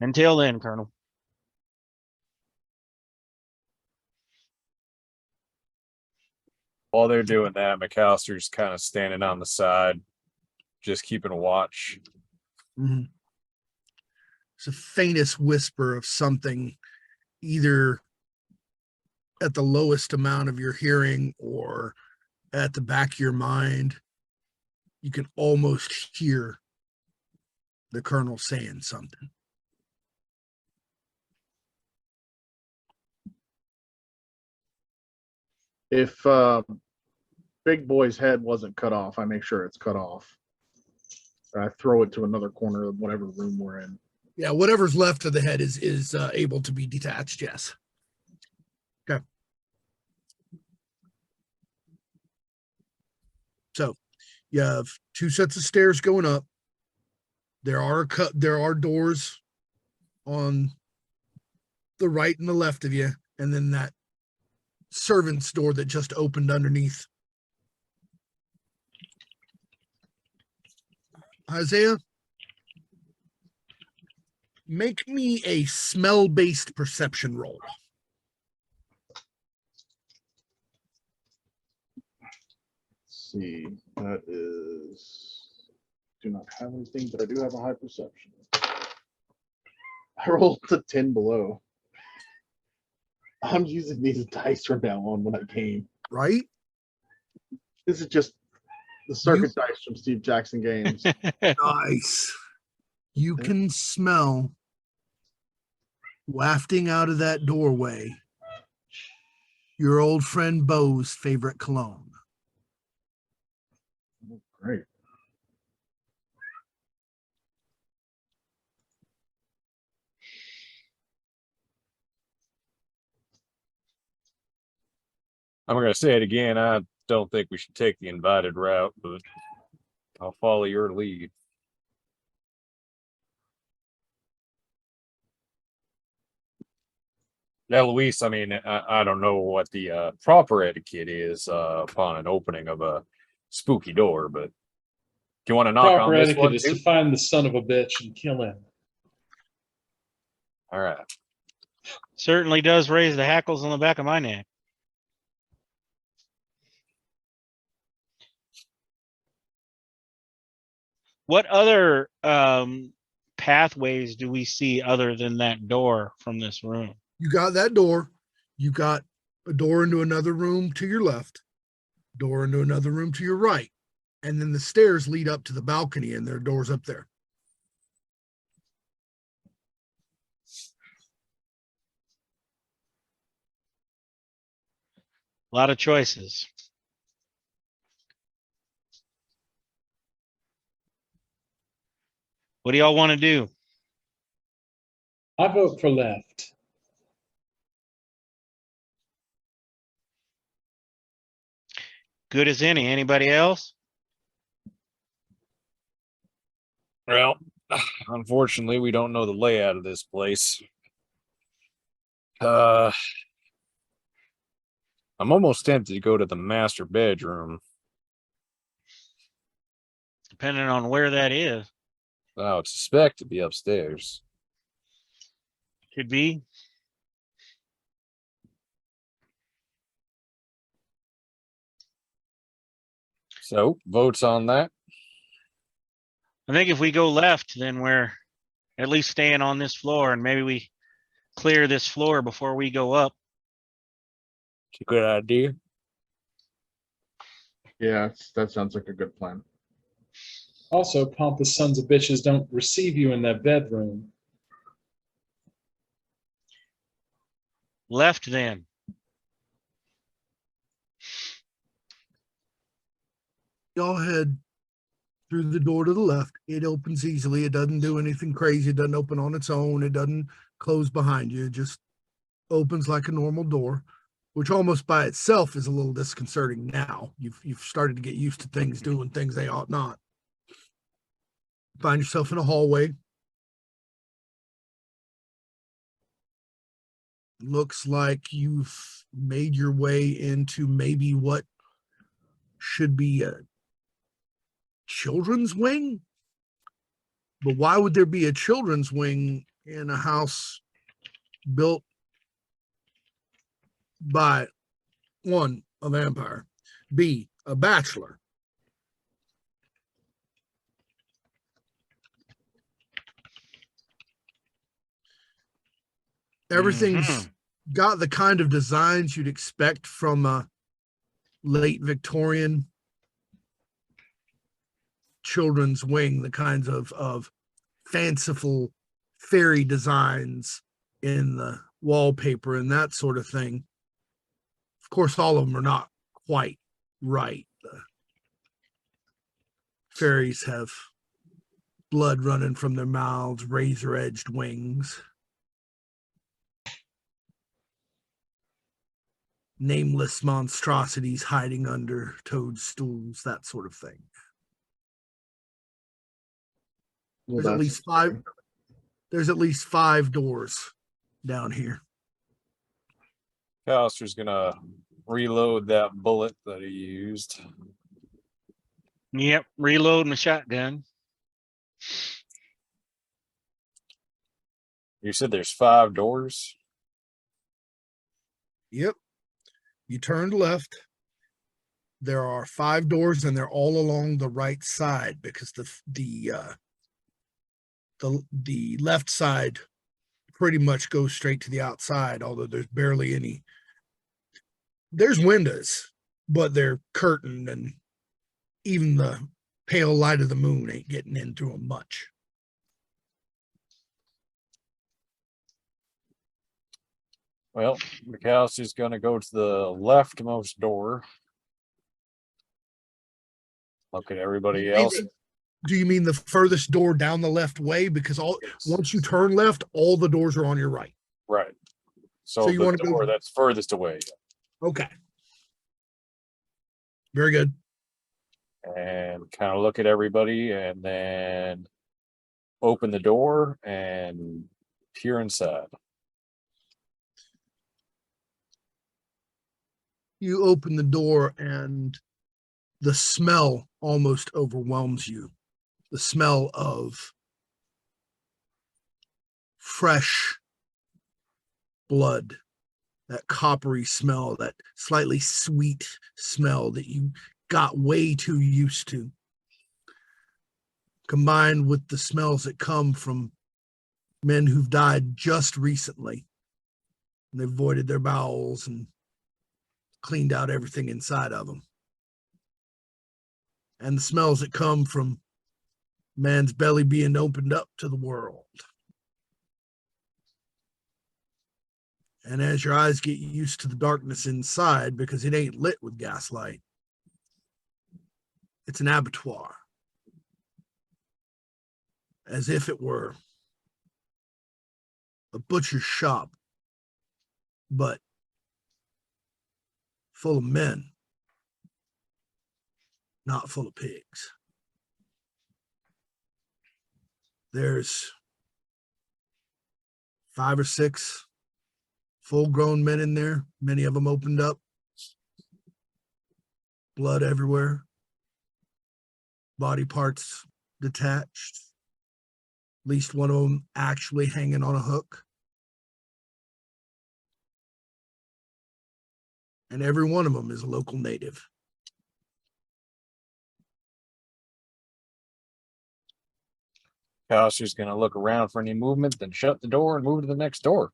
until then, Colonel. While they're doing that, McCallister's kind of standing on the side, just keeping a watch. Mm-hmm. It's the faintest whisper of something, either at the lowest amount of your hearing or at the back of your mind. You can almost hear the colonel saying something. If Big Boy's head wasn't cut off, I make sure it's cut off. I throw it to another corner of whatever room we're in. Yeah, whatever's left of the head is able to be detached. Yes. Okay. So you have two sets of stairs going up. There are doors on the right and the left of you, and then that servant's door that just opened underneath. Isaiah, make me a smell-based perception roll. Let's see, that is, do not have anything, but I do have a high perception. I rolled a 10 below. I'm using these dice from now on when I game. Right? This is just the circuit dice from Steve Jackson Games. Nice. You can smell wafting out of that doorway your old friend Bo's favorite cologne. Oh, great. I'm going to say it again. I don't think we should take the invited route, but I'll follow your lead. Eloise, I mean, I don't know what the proper etiquette is upon an opening of a spooky door, but do you want to knock Proper on this etiquette one is too? to find the son of a bitch and kill him. All right. Certainly does raise the hackles on the back of my neck. What other pathways do we see other than that door from this room? You got that door. You got a door into another room to your left, door into another room to your right. And then the stairs lead up to the balcony and there are doors up there. A lot of choices. What do y'all want to do? I vote for left. Good as any. Anybody else? Well, unfortunately, we don't know the layout of this place. I'm almost tempted to go to the master bedroom. Depending on where that is. I would suspect to be upstairs. Could be. So, votes on that. I think if we go left, then we're at least staying on this floor, and maybe we clear this floor before we go up. It's a good idea. Yeah, that sounds like a good plan. Also, pompous sons of bitches don't receive you in that bedroom. Left then. Y'all head through the door to the left. It opens easily. It doesn't do anything crazy. It doesn't open on its own. It doesn't close behind you. It just opens like a normal door, which almost by itself is a little disconcerting now. You've started to get used to things doing things they ought not. Find yourself in a hallway. Looks like you've made your way into maybe what should be a children's wing. But why would there be a children's wing in a house built by one, a vampire, B, a bachelor? Everything's got the kind of designs you'd expect from a late Victorian children's wing, the kinds of fanciful fairy designs in the wallpaper and that sort of thing. Of course, all of them are not quite right. The fairies have blood running from their mouths, razor-edged wings, nameless monstrosities hiding under toadstools, that sort of thing. Well, There's at least five doors down here. McCallister's gonna reload that bullet that he used. Yep, reloading the shotgun. You said there's 5 doors? Yep. You turned left. There are 5 doors, and they're all along the right side because the left side pretty much goes straight to the outside, although there's barely any. There's windows, but they're curtained, and even the pale light of the moon ain't getting in through them much. Well, McCallister's gonna go to the leftmost door. Look at everybody else. Do you mean the furthest door down the left way? Because once you turn left, all the doors are on your right. Right. So you the want to door go? that's furthest away. Okay. Very good. And kind of look at everybody and then open the door and peer inside. You open the door and the smell almost overwhelms you. The smell of fresh blood, that coppery smell, that slightly sweet smell that you got way too used to, combined with the smells that come from men who've died just recently. And they've voided their bowels and cleaned out everything inside of them. And the smells that come from man's belly being opened up to the world. And as your eyes get used to the darkness inside, because it ain't lit with gaslight, it's an abattoir. As if it were a butcher's shop, but full of men, not full of pigs. There's 5 or 6 full-grown men in there, many of them opened up, blood everywhere, body parts detached, at least one of them actually hanging on a hook. And every one of them is a local native. McCallister's going to look around for any movement, then shut the door and move to the next door.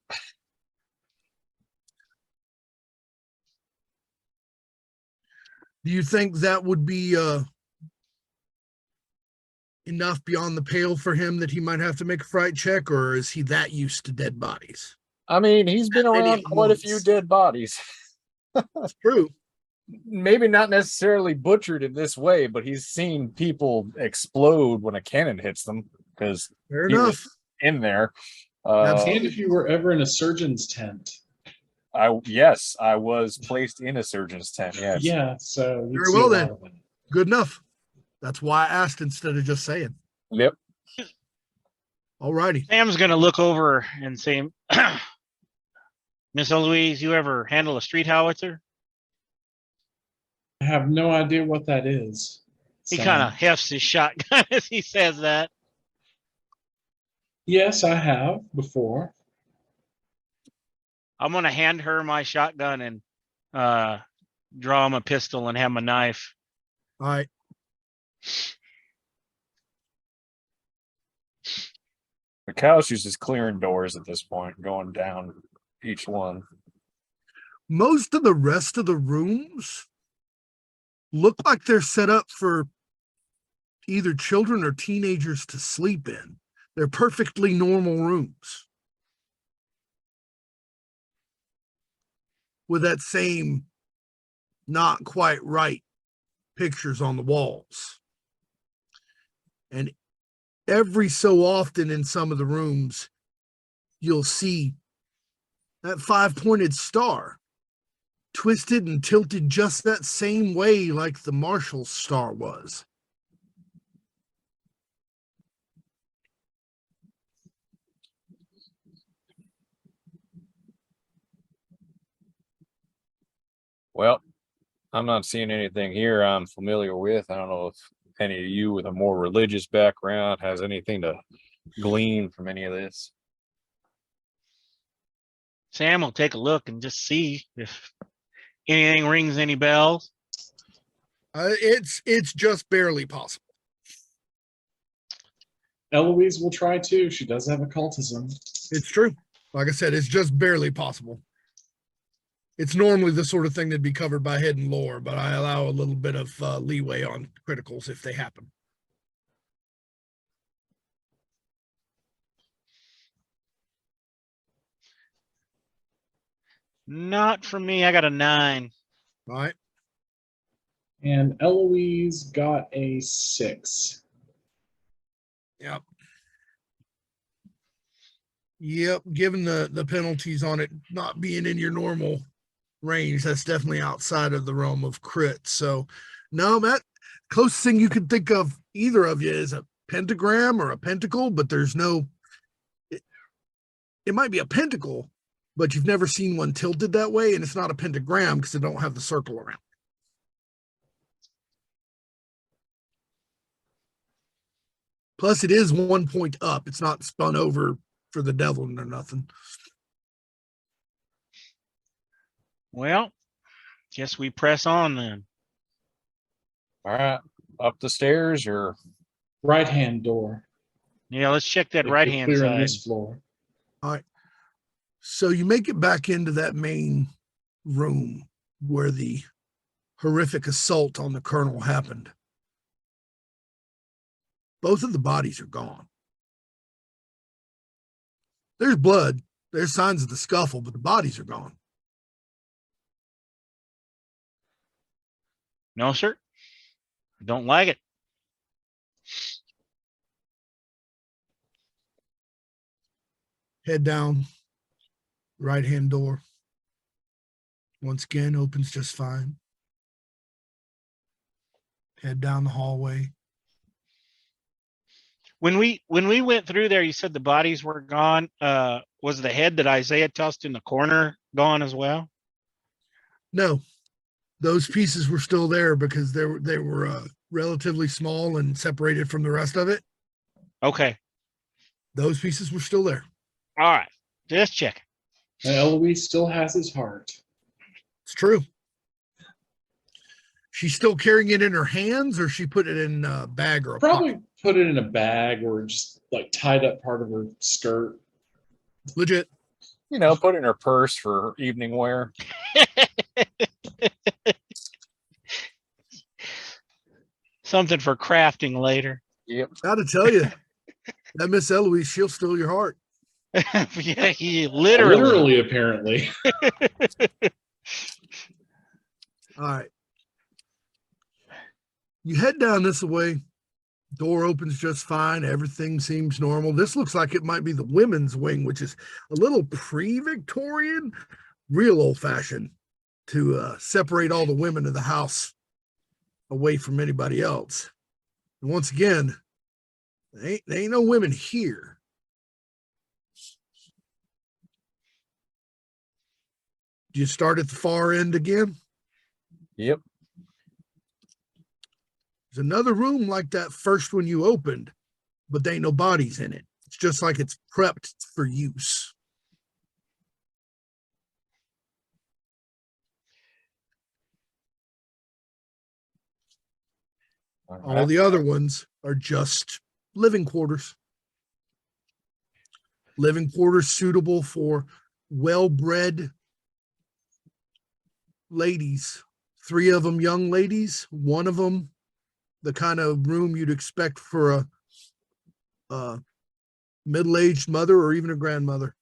Do you think that would be enough beyond the pale for him that he might have to make a fright check, or is he that used to dead bodies? I mean, he's been Maybe around at quite a once. few dead bodies. That's true. Maybe not necessarily butchered in this way, but he's seen people explode when a cannon hits them because Fair he enough. was in there. Absolutely. And if you were ever in a surgeon's tent. Yes, I was placed in a surgeon's tent. Yes. Yeah, so you'd Very see well a lot then. of them. Good enough. That's why I asked instead of just saying. Yep. All righty. Sam's gonna look over and say, Miss Eloise, you ever handle a street howitzer? I have no idea what that is. He So, kind of hefts his shotgun as he says that. Yes, I have before. I'm gonna hand her my shotgun and draw him a pistol and have him a knife. All right. McCallister's just clearing doors at this point, going down each one. Most of the rest of the rooms look like they're set up for either children or teenagers to sleep in. They're perfectly normal rooms with that same not quite right pictures on the walls. And every so often in some of the rooms, you'll see that 5-pointed star twisted and tilted just that same way like the Marshall's star was. Well, I'm not seeing anything here I'm familiar with. I don't know if any of you with a more religious background has anything to glean from any of this. Sam will take a look and just see if anything rings any bells. It's just barely possible. Eloise will try too. She does have occultism. It's true. Like I said, it's just barely possible. It's normally the sort of thing that'd be covered by hidden lore, but I allow a little bit of leeway on criticals if they happen. Not for me. I got a 9. All right. And Eloise got a 6. Yep. Yep. Given the penalties on it not being in your normal range, that's definitely outside of the realm of crit. So, no, Matt, closest thing you could think of either of you is a pentagram or a pentacle, but there's no. It might be a pentacle, but you've never seen one tilted that way, and it's not a pentagram because it don't have the circle around. Plus, it is 1 point up. It's not spun over for the devil or nothing. Well, guess we press on then. All right, up the stairs or Right-hand door. Yeah, let's check that If you're right-hand clearing side. this floor. All right. So you make it back into that main room where the horrific assault on the colonel happened. Both of the bodies are gone. There's blood. There's signs of the scuffle, but the bodies are gone. No, sir. I don't like it. Head down. Right-hand door. Once again, opens just fine. Head down the hallway. When we went through there, you said the bodies were gone. Was the head that Isaiah tossed in the corner gone as well? No, those pieces were still there because they were relatively small and separated from the rest of it. Okay. Those pieces were still there. All right. Just check. And Eloise still has his heart. It's true. She's still carrying it in her hands, or she put it in a bag or a Probably pocket? put it in a bag or just like tied up part of her skirt. Legit. put it in her purse for evening wear. Something for crafting later. Yep. Gotta tell you, that Miss Eloise, she'll steal your heart. Yeah, he literally. Apparently. All right. You head down this way. Door opens just fine. Everything seems normal. This looks like it might be the women's wing, which is a little pre-Victorian, real old-fashioned, to separate all the women of the house away from anybody else. And once again, there ain't no women here. Do you start at the far end again? Yep. There's another room like that first one you opened, but there ain't no bodies in it. It's just like it's prepped for use. All the other ones are just living quarters. Living quarters suitable for well-bred ladies. 3 of them young ladies, 1 of them the kind of room you'd expect for a middle-aged mother or even a grandmother.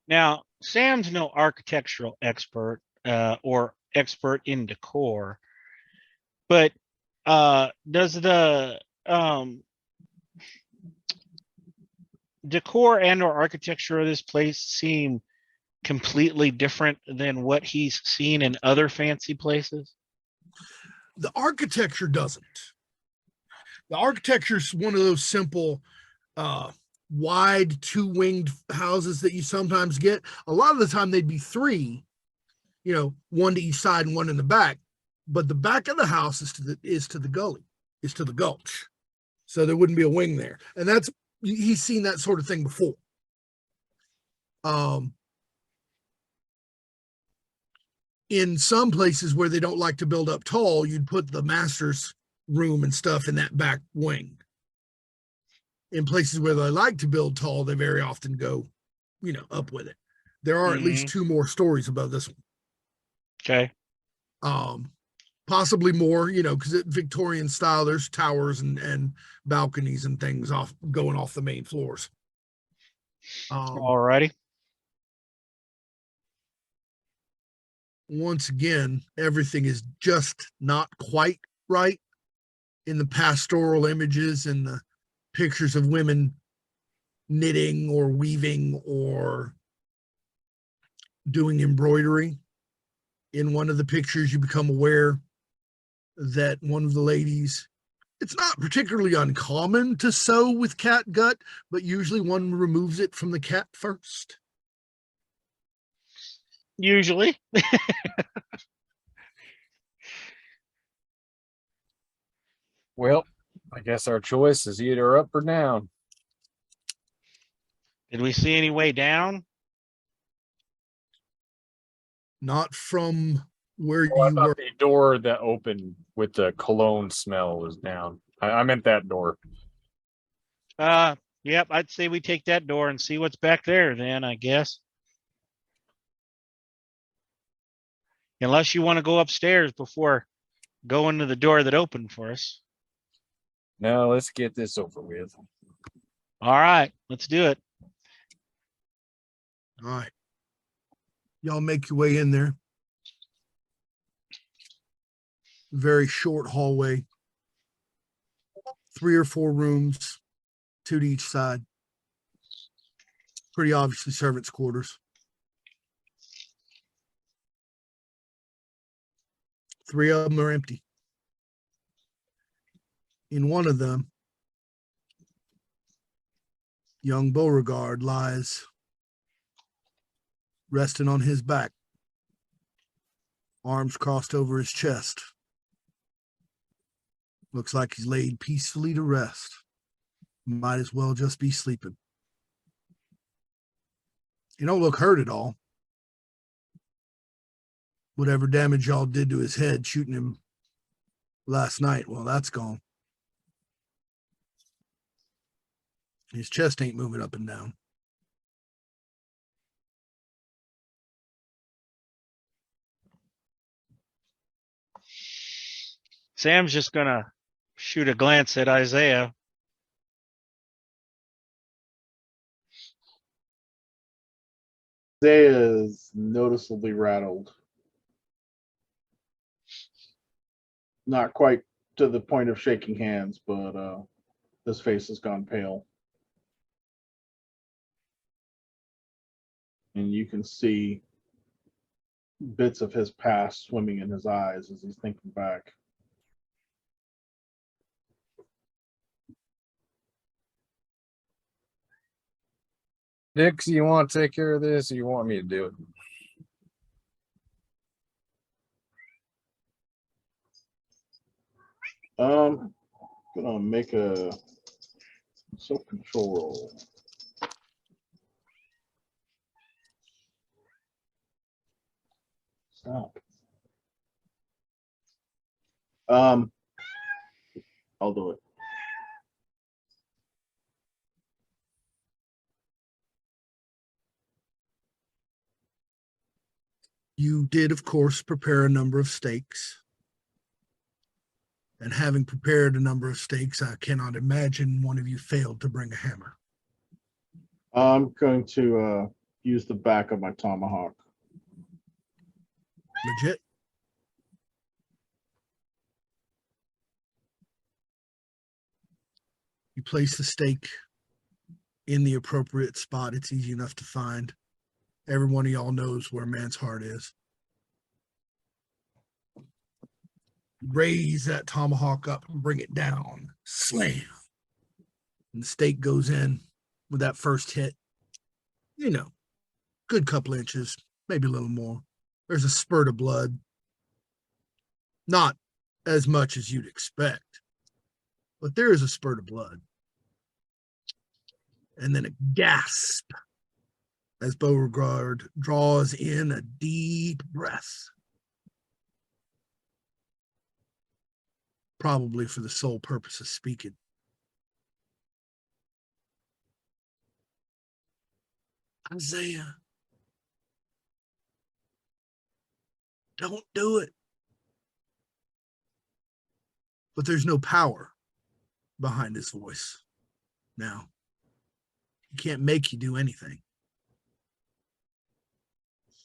Now, Sam's no architectural expert or expert in decor, but does the decor and or architecture of this place seem completely different than what he's seen in other fancy places? The architecture doesn't. The architecture is one of those simple, wide 2-winged houses that you sometimes get. A lot of the time they'd be 3, 1 to each side and 1 in the back. But the back of the house is to the gulch. So there wouldn't be a wing there. And he's seen that sort of thing before. In some places where they don't like to build up tall, you'd put the master's room and stuff in that back wing. In places where they like to build tall, they very often go, up with it. There are at least 2 more stories above this one. Okay. Possibly more, because Victorian style, there's towers and balconies and things going off the main floors. All righty. Once again, everything is just not quite right in the pastoral images and the pictures of women knitting or weaving or doing embroidery. In one of the pictures, you become aware that one of the ladies It's not particularly uncommon to sew with cat gut, but usually one removes it from the cat first. Usually. Well, I guess our choice is either up or down. Did we see any way down? Not from where Oh, I you thought were. the door that opened with the cologne smell was down. I meant that door. Yep, I'd say we take that door and see what's back there then, I guess. Unless you want to go upstairs before going to the door that opened for us. No, let's get this over with. All right, let's do it. All right. Y'all make your way in there. Very short hallway. 3 or 4 rooms, 2 to each side. Pretty obviously servants' quarters. 3 of them are empty. In one of them, young Beauregard lies resting on his back, arms crossed over his chest. Looks like he's laid peacefully to rest. Might as well just be sleeping. He don't look hurt at all. Whatever damage y'all did to his head shooting him last night, well, that's gone. His chest ain't moving up and down. Sam's just gonna shoot a glance at Isaiah. Isaiah is noticeably rattled. Not quite to the point of shaking hands, but his face has gone pale. And you can see bits of his past swimming in his eyes as he's thinking back. Dix, you want to take care of this or you want me to do it? Gonna make a self-control roll. Stop. I'll do it. You did, of course, prepare a number of steaks. And having prepared a number of steaks, I cannot imagine one of you failed to bring a hammer. I'm going to use the back of my tomahawk. Legit? You place the steak in the appropriate spot. It's easy enough to find. Every one of y'all knows where a man's heart is. Raise that tomahawk up and bring it down. Slam. And the steak goes in with that first hit. You know, good couple inches, maybe a little more. There's a spurt of blood. Not as much as you'd expect, but there is a spurt of blood. And then a gasp as Beauregard draws in a deep breath. Probably for the sole purpose of speaking. Isaiah, don't do it. But there's no power behind his voice now. He can't make you do anything.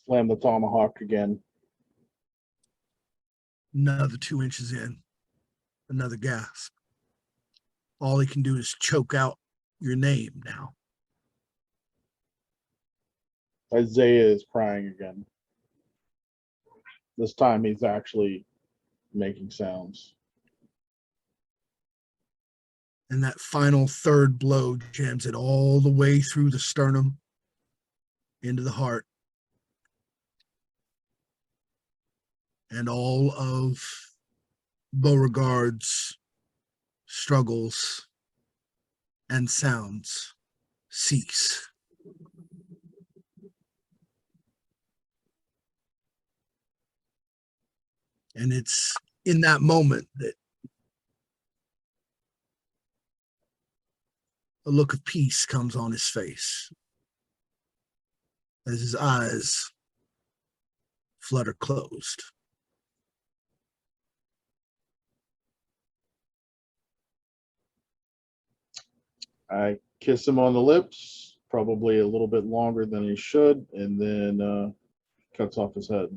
Slam the tomahawk again. Another 2 inches in. Another gasp. All he can do is choke out your name now. Isaiah is crying again. This time he's actually making sounds. And that final third blow jams it all the way through the sternum into the heart. And all of Beauregard's struggles and sounds cease. And it's in that moment that a look of peace comes on his face as his eyes flutter closed. I kiss him on the lips, probably a little bit longer than he should, and then cuts off his head.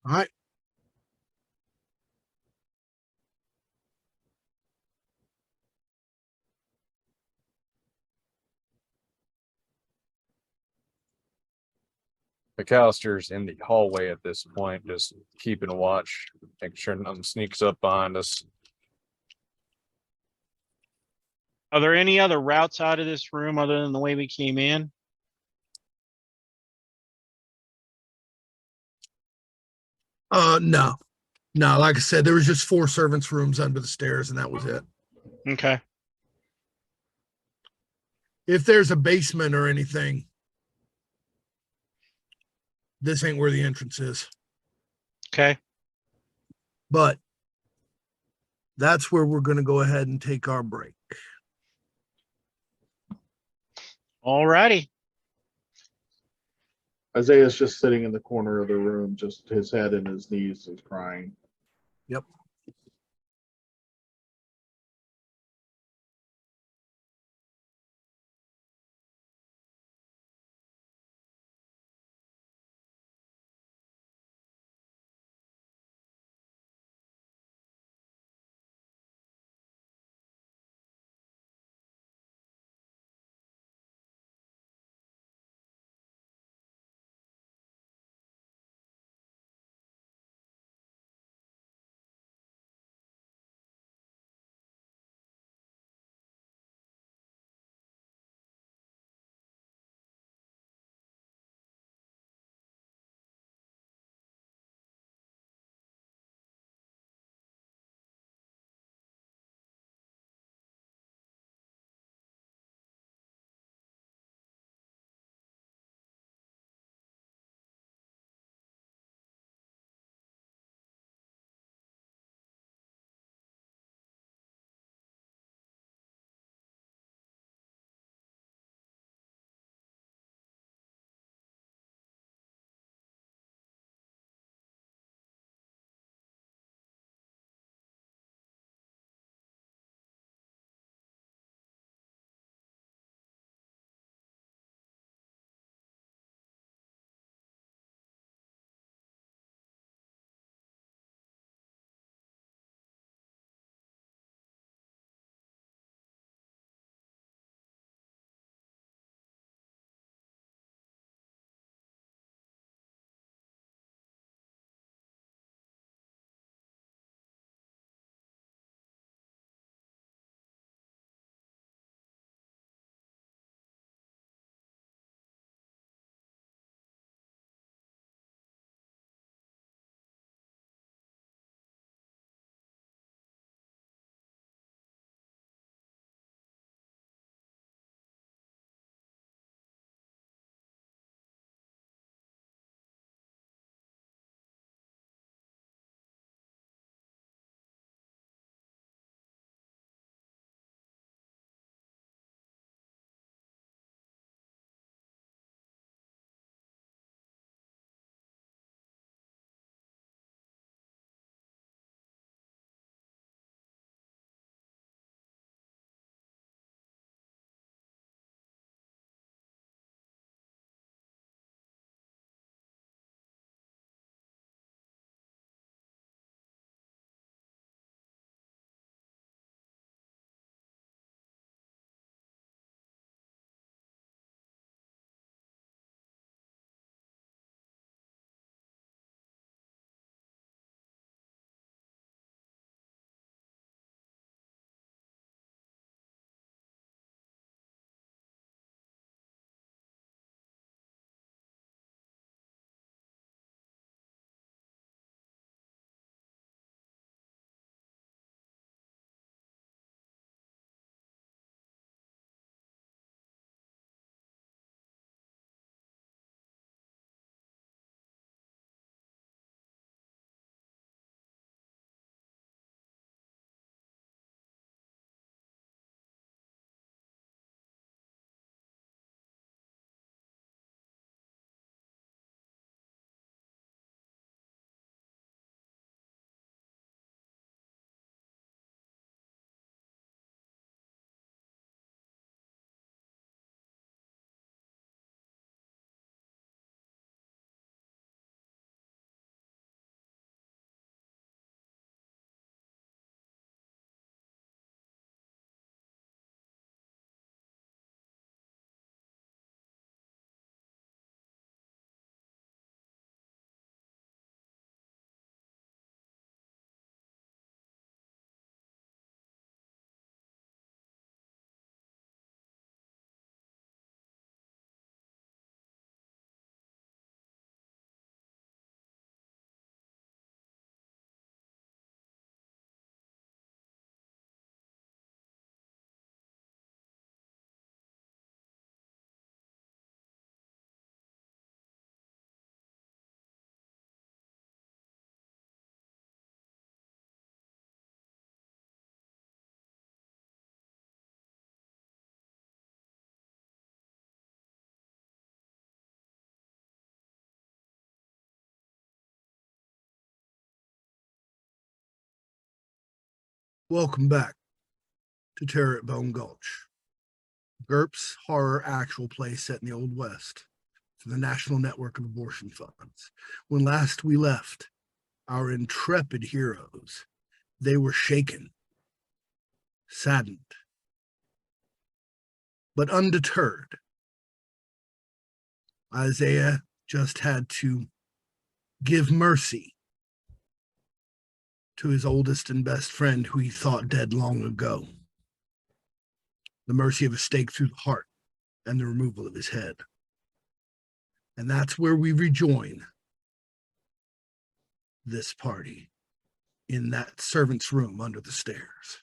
All right. McCallister's in the hallway at this point, just keeping a watch, making sure nothing sneaks up behind us. Are there any other routes out of this room other than the way we came in? No. No, like I said, there was just 4 servants' rooms under the stairs, and that was it. Okay. If there's a basement or anything, this ain't where the entrance is. Okay. But that's where we're going to go ahead and take our break. All righty. Isaiah's just sitting in the corner of the room, just his head in his knees, is crying. Yep. Welcome back to Terror at Bone Gulch, GURPS horror actual play set in the Old West for the National Network of Abortion Funds. When last we left our intrepid heroes, they were shaken, saddened, but undeterred. Isaiah just had to give mercy to his oldest and best friend who he thought dead long ago. The mercy of a stake through the heart and the removal of his head. And that's where we rejoin this party, in that servant's room under the stairs.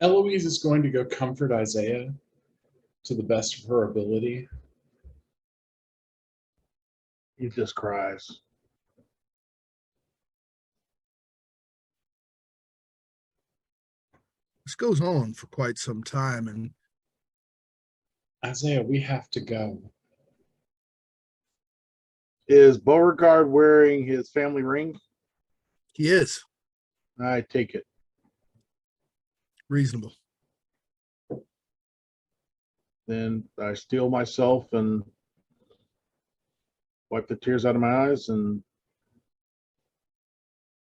Eloise is going to go comfort Isaiah to the best of her ability. He just cries. This goes on for quite some time, and Isaiah, we have to go. Is Beauregard wearing his family ring? he is I take it. reasonable. Then I steel myself and wipe the tears out of my eyes and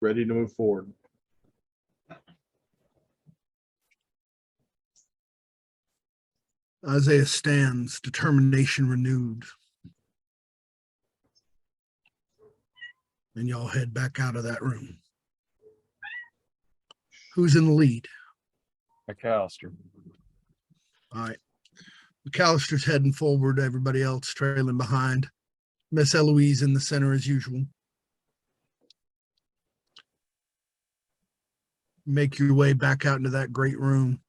ready to move forward. Isaiah stands, determination renewed. And y'all head back out of that room. Who's in the lead? McCallister. All right. McCallister's heading forward, everybody else trailing behind. Miss Eloise in the center as usual. Make your way back out into that great room.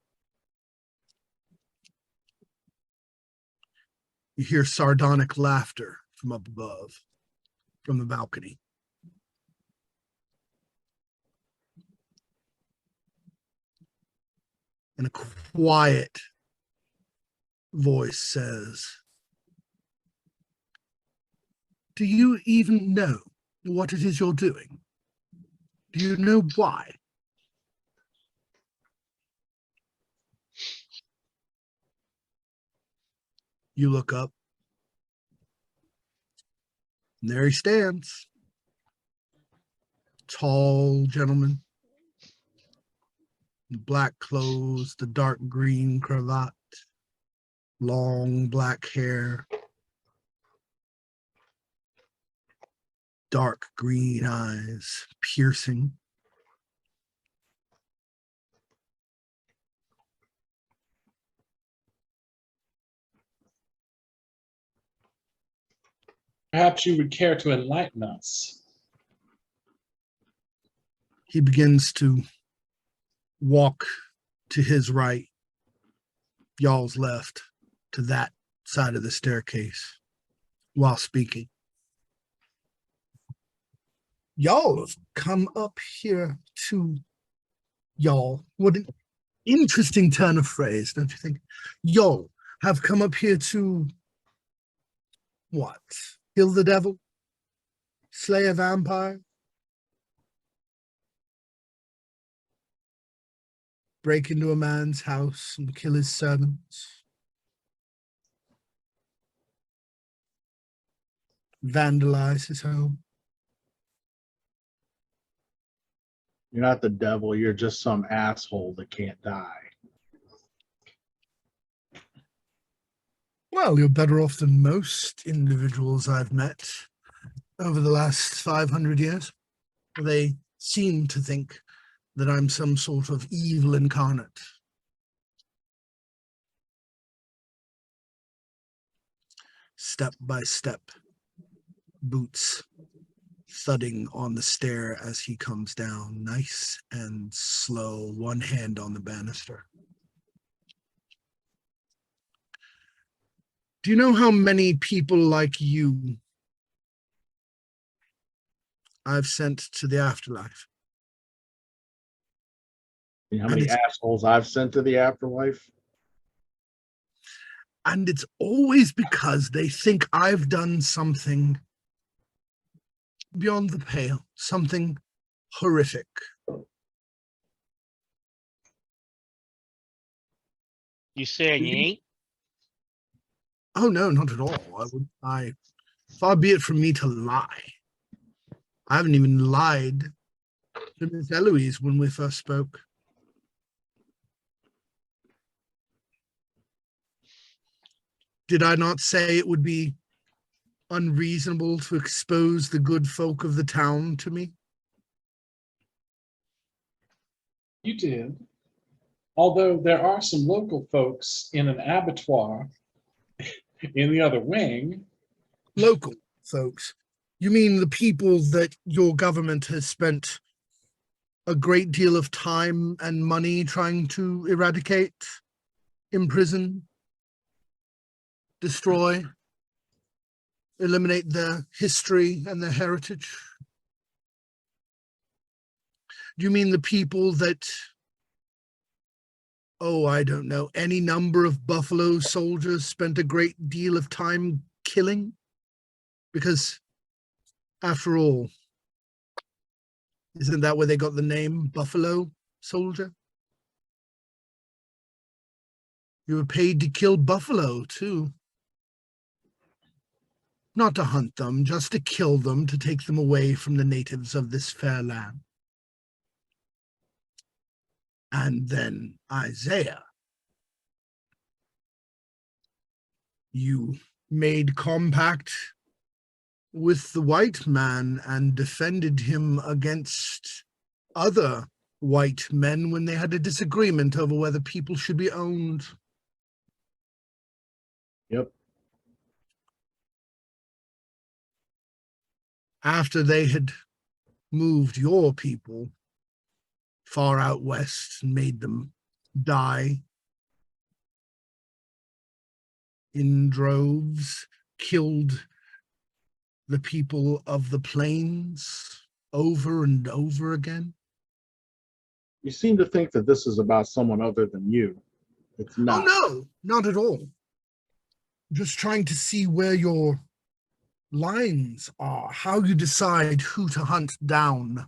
You hear sardonic laughter from up above, from the balcony. And a quiet voice says, "Do you even know what it is you're doing? Do you know why?" You look up, and there he stands. Tall gentleman, black clothes, the dark green cravat, long black hair, dark green eyes, piercing. Perhaps you would care to enlighten us. He begins to walk to his right, y'all's left, to that side of the staircase while speaking. Y'all have come up here to y'all. What an interesting turn of phrase, don't you think? Y'all have come up here to what? Kill the devil? Slay a vampire? Break into a man's house and kill his servants? Vandalize his home? You're not the devil. You're just some asshole that can't die. Well, you're better off than most individuals I've met over the last 500 years. They seem to think that I'm some sort of evil incarnate. Step by step, boots thudding on the stair as he comes down, nice and slow, one hand on the banister. Do you know how many people like you I've sent to the afterlife? You know how many assholes I've sent to the afterlife? And it's always because they think I've done something beyond the pale, something horrific. You saying you ain't? Oh no, not at all. Far be it from me to lie. I haven't even lied to Miss Eloise when we first spoke. Did I not say it would be unreasonable to expose the good folk of the town to me? You did. Although there are some local folks in an abattoir in the other wing. Local folks? You mean the people that your government has spent a great deal of time and money trying to eradicate, imprison, destroy, eliminate their history and their heritage? Do you mean the people that, oh, I don't know, any number of Buffalo soldiers spent a great deal of time killing? Because, after all, isn't that where they got the name Buffalo Soldier? You were paid to kill buffalo, too. Not to hunt them, just to kill them, to take them away from the natives of this fair land. And then Isaiah, you made compact with the white man and defended him against other white men when they had a disagreement over whether people should be owned. Yep. After they had moved your people far out west and made them die in droves, killed the people of the plains over and over again. You seem to think that this is about someone other than you. It's not. Oh, no, not at all. Just trying to see where your lines are, how you decide who to hunt down.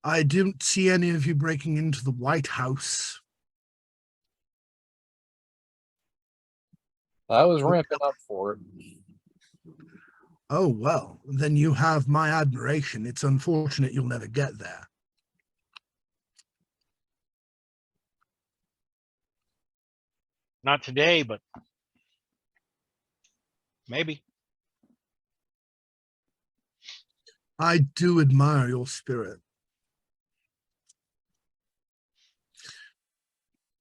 I didn't see any of you breaking into the White House. I was ramping up for it. Oh, well, then you have my admiration. It's unfortunate you'll never get there. Not today, but maybe. I do admire your spirit.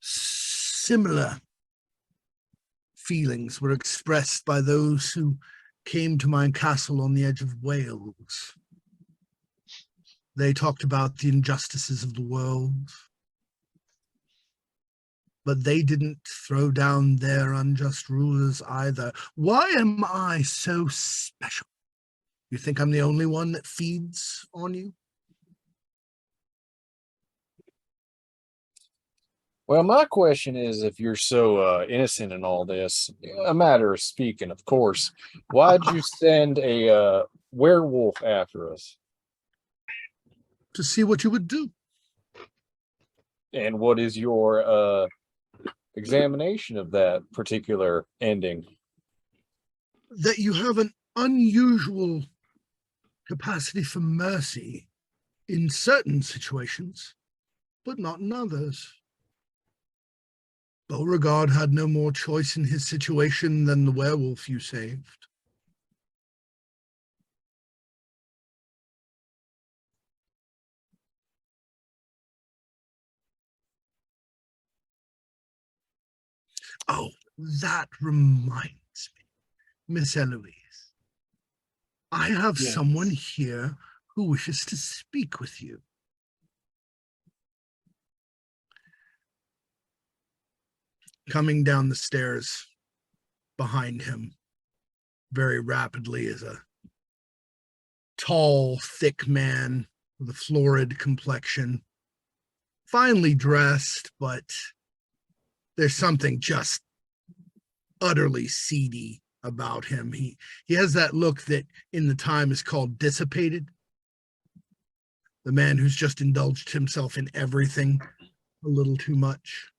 Similar feelings were expressed by those who came to my castle on the edge of Wales. They talked about the injustices of the world, but they didn't throw down their unjust rulers either. Why am I so special? You think I'm the only one that feeds on you? Well, my question is, if you're so innocent in all this, a matter of speaking, of course, why'd you send a werewolf after us? To see what you would do. And what is your examination of that particular ending? That you have an unusual capacity for mercy in certain situations, but not in others. Beauregard had no more choice in his situation than the werewolf you saved. Oh, that reminds me, Miss Eloise. I have Yes. someone here who wishes to speak with you. Coming down the stairs behind him very rapidly is a tall, thick man with a florid complexion, finely dressed, but there's something just utterly seedy about him. He has that look that in the time is called dissipated. The man who's just indulged himself in everything a little too much.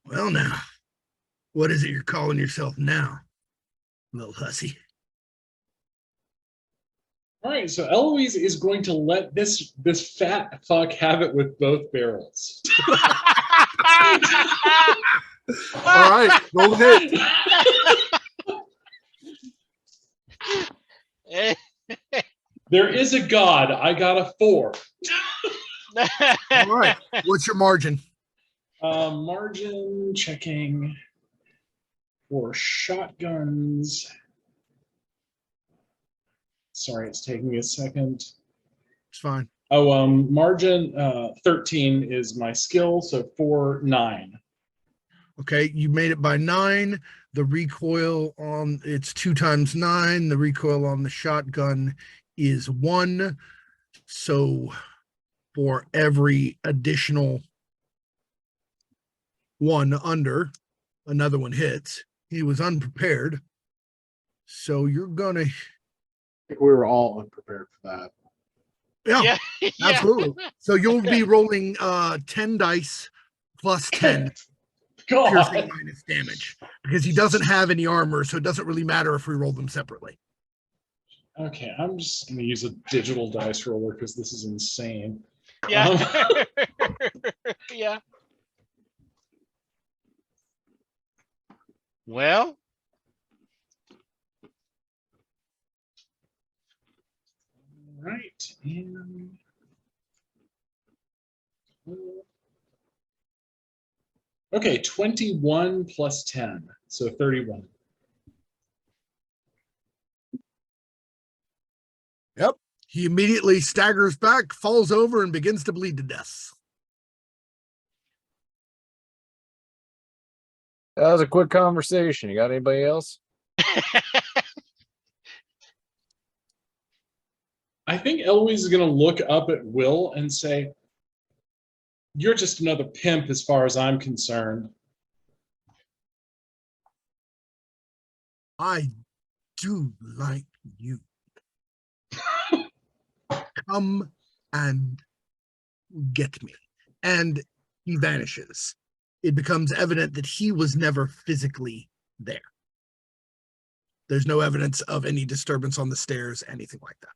Well, now, what is it you're calling yourself now, little hussy? All right, so Eloise is going to let this fat fuck have it with both barrels. All right, go ahead. There is a God. I got a 4. All right, what's your margin? Margin checking for shotguns. Sorry, it's taking me a second. It's fine. Oh, margin 13 is my skill, so 4, 9. Okay, you made it by 9. The recoil on it's 2 times 9. The recoil on the shotgun is 1. So for every additional 1 under, another one hits. He was unprepared. So you're gonna. I think we were all unprepared for that. Yeah, yeah. absolutely. So you'll be rolling 10 dice plus 10 piercing God. minus damage because he doesn't have any armor, so it doesn't really matter if we roll them separately. Okay, I'm just going to use a digital dice roller because this is insane. Yeah. Yeah. Well, Right, and okay, 21 plus 10, so 31. Yep. He immediately staggers back, falls over, and begins to bleed to death. That was a quick conversation. You got anybody else? I think Eloise is going to look up at Will and say, "You're just another pimp as far as I'm concerned." I do like you. Come and get me. And he vanishes. It becomes evident that he was never physically there. There's no evidence of any disturbance on the stairs, anything like that.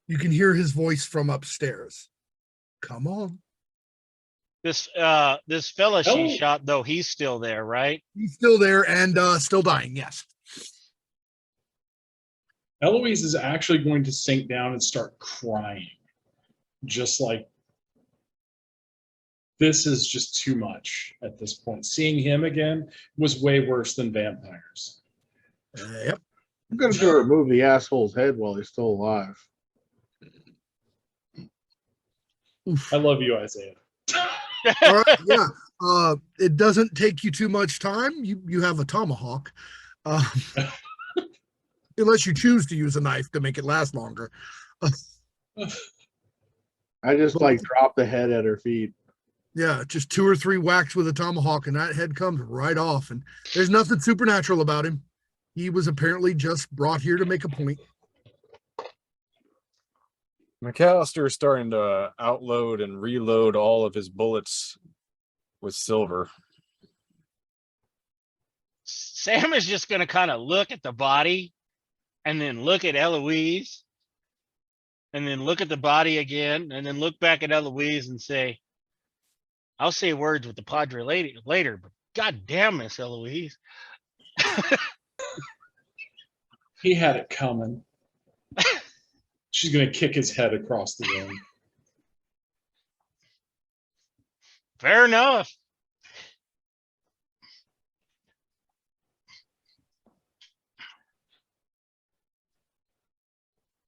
You can hear his voice from upstairs. Come on. this fella she Oh. shot, though, he's still there, right? He's still there and still dying, yes. Eloise is actually going to sink down and start crying. Just like, this is just too much at this point. Seeing him again was way worse than vampires. Yep. I'm going to remove the asshole's head while he's still alive. Oof. I love you, Isaiah. All right, yeah. It doesn't take you too much time. You have a tomahawk. Unless you choose to use a knife to make it last longer. I just drop the head at her feet. Yeah, just 2 or 3 whacks with a tomahawk and that head comes right off. And there's nothing supernatural about him. He was apparently just brought here to make a point. McCallister is starting to outload and reload all of his bullets with silver. Sam is just going to kind of look at the body and then look at Eloise and then look at the body again and then look back at Eloise and say, "I'll say words with the Padre later, but God damn, Miss Eloise." He had it coming. She's going to kick his head across the room. Fair enough.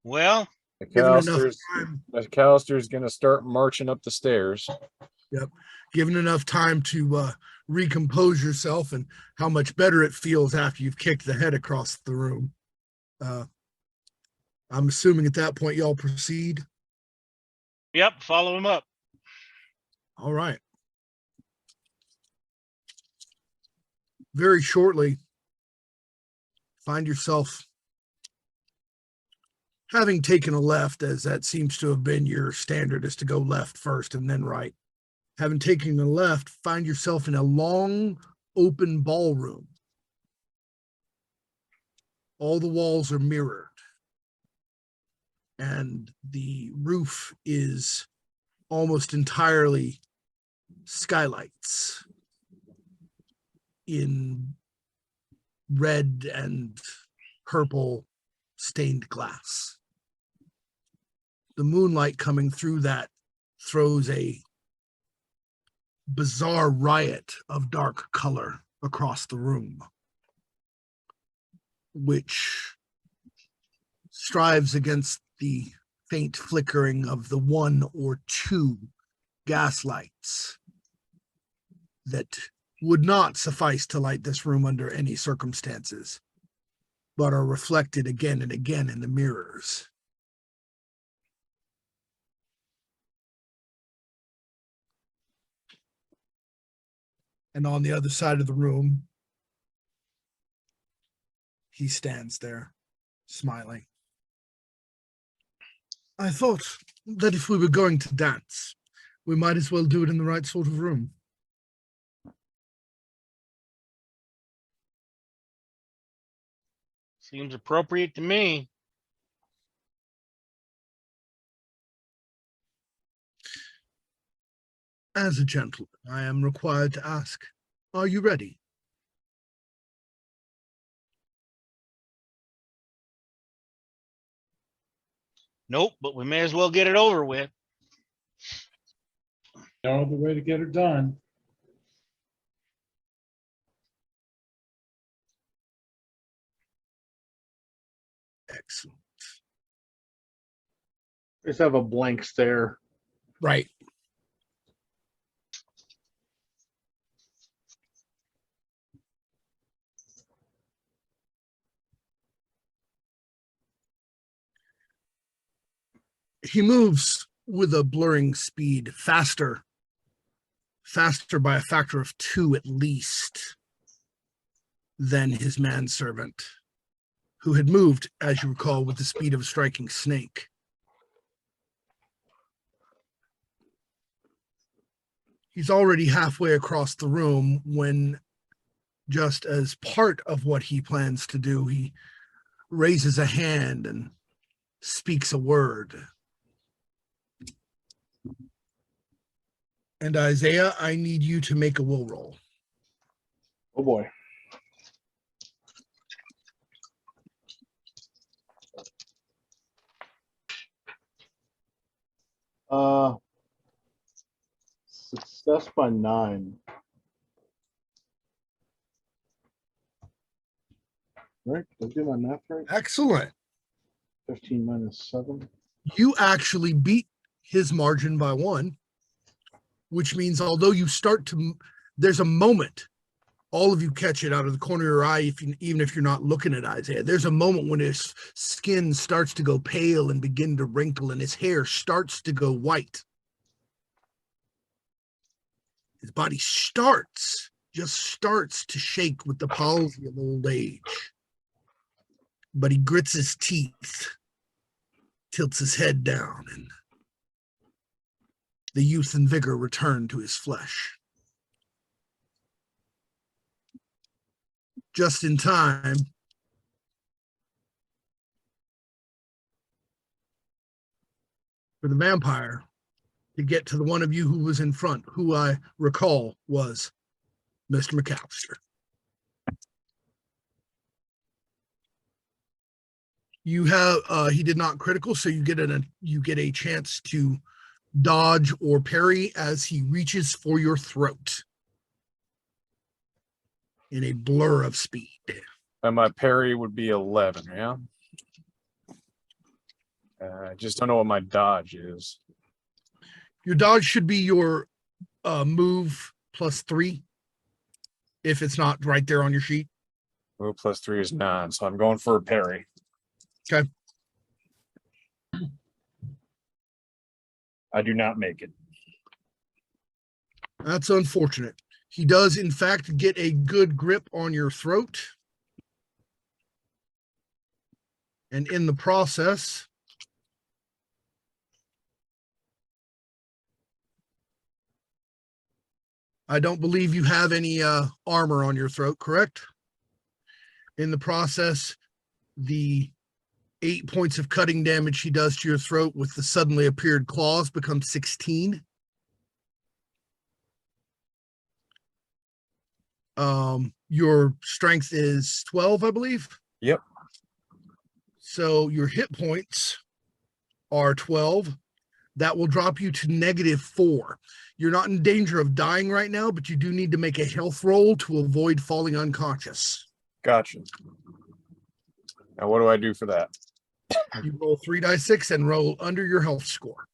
Well, McCallister's going to start marching up the stairs. Yep. Given enough time to recompose yourself and how much better it feels after you've kicked the head across the room. I'm assuming at that point y'all proceed. Yep, follow him up. All right. Very shortly, find yourself having taken a left, as that seems to have been your standard, is to go left first and then right. Having taken a left, find yourself in a long, open ballroom. All the walls are mirrored, and the roof is almost entirely skylights in red and purple stained glass. The moonlight coming through that throws a bizarre riot of dark color across the room, which strives against the faint flickering of the one or two gas lights that would not suffice to light this room under any circumstances, but are reflected again and again in the mirrors. And on the other side of the room, he stands there, smiling. I thought that if we were going to dance, we might as well do it in the right sort of room. Seems appropriate to me. As a gentleman, I am required to ask, are you ready? Nope, but we may as well get it over with. No other way to get it done. Excellent. Just have a blank stare. Right. He moves with a blurring speed, faster by a factor of 2 at least than his manservant, who had moved, as you recall, with the speed of a striking snake. He's already halfway across the room when, just as part of what he plans to do, he raises a hand and speaks a word. And Isaiah, I need you to make a will roll. Oh boy. Success by 9. Right? Did I do my math right? Excellent. 15 minus 7. You actually beat his margin by 1, which means although you start to, there's a moment, all of you catch it out of the corner of your eye, even if you're not looking at Isaiah, there's a moment when his skin starts to go pale and begin to wrinkle and his hair starts to go white. His body just starts to shake with the palsy of old age. But he grits his teeth, tilts his head down, and the youth and vigor return to his flesh. Just in time for the vampire to get to the one of you who was in front, who I recall was Mr. McCallister. You have he did not critical, so you get a chance to dodge or parry as he reaches for your throat in a blur of speed. And my parry would be 11, yeah? I just don't know what my dodge is. Your dodge should be your move plus 3, if it's not right there on your sheet. Move plus 3 is 9, so I'm going for a parry. Okay. I do not make it. That's unfortunate. He does, in fact, get a good grip on your throat. And in the process, I don't believe you have any armor on your throat, correct? In the process, the 8 points of cutting damage he does to your throat with the suddenly appeared claws becomes 16. Your strength is 12, I believe. Yep. So your hit points are 12. That will drop you to -4. You're not in danger of dying right now, but you do need to make a health roll to avoid falling unconscious. Gotcha. Now, what do I do for that? You roll 3d6 and roll under your health score.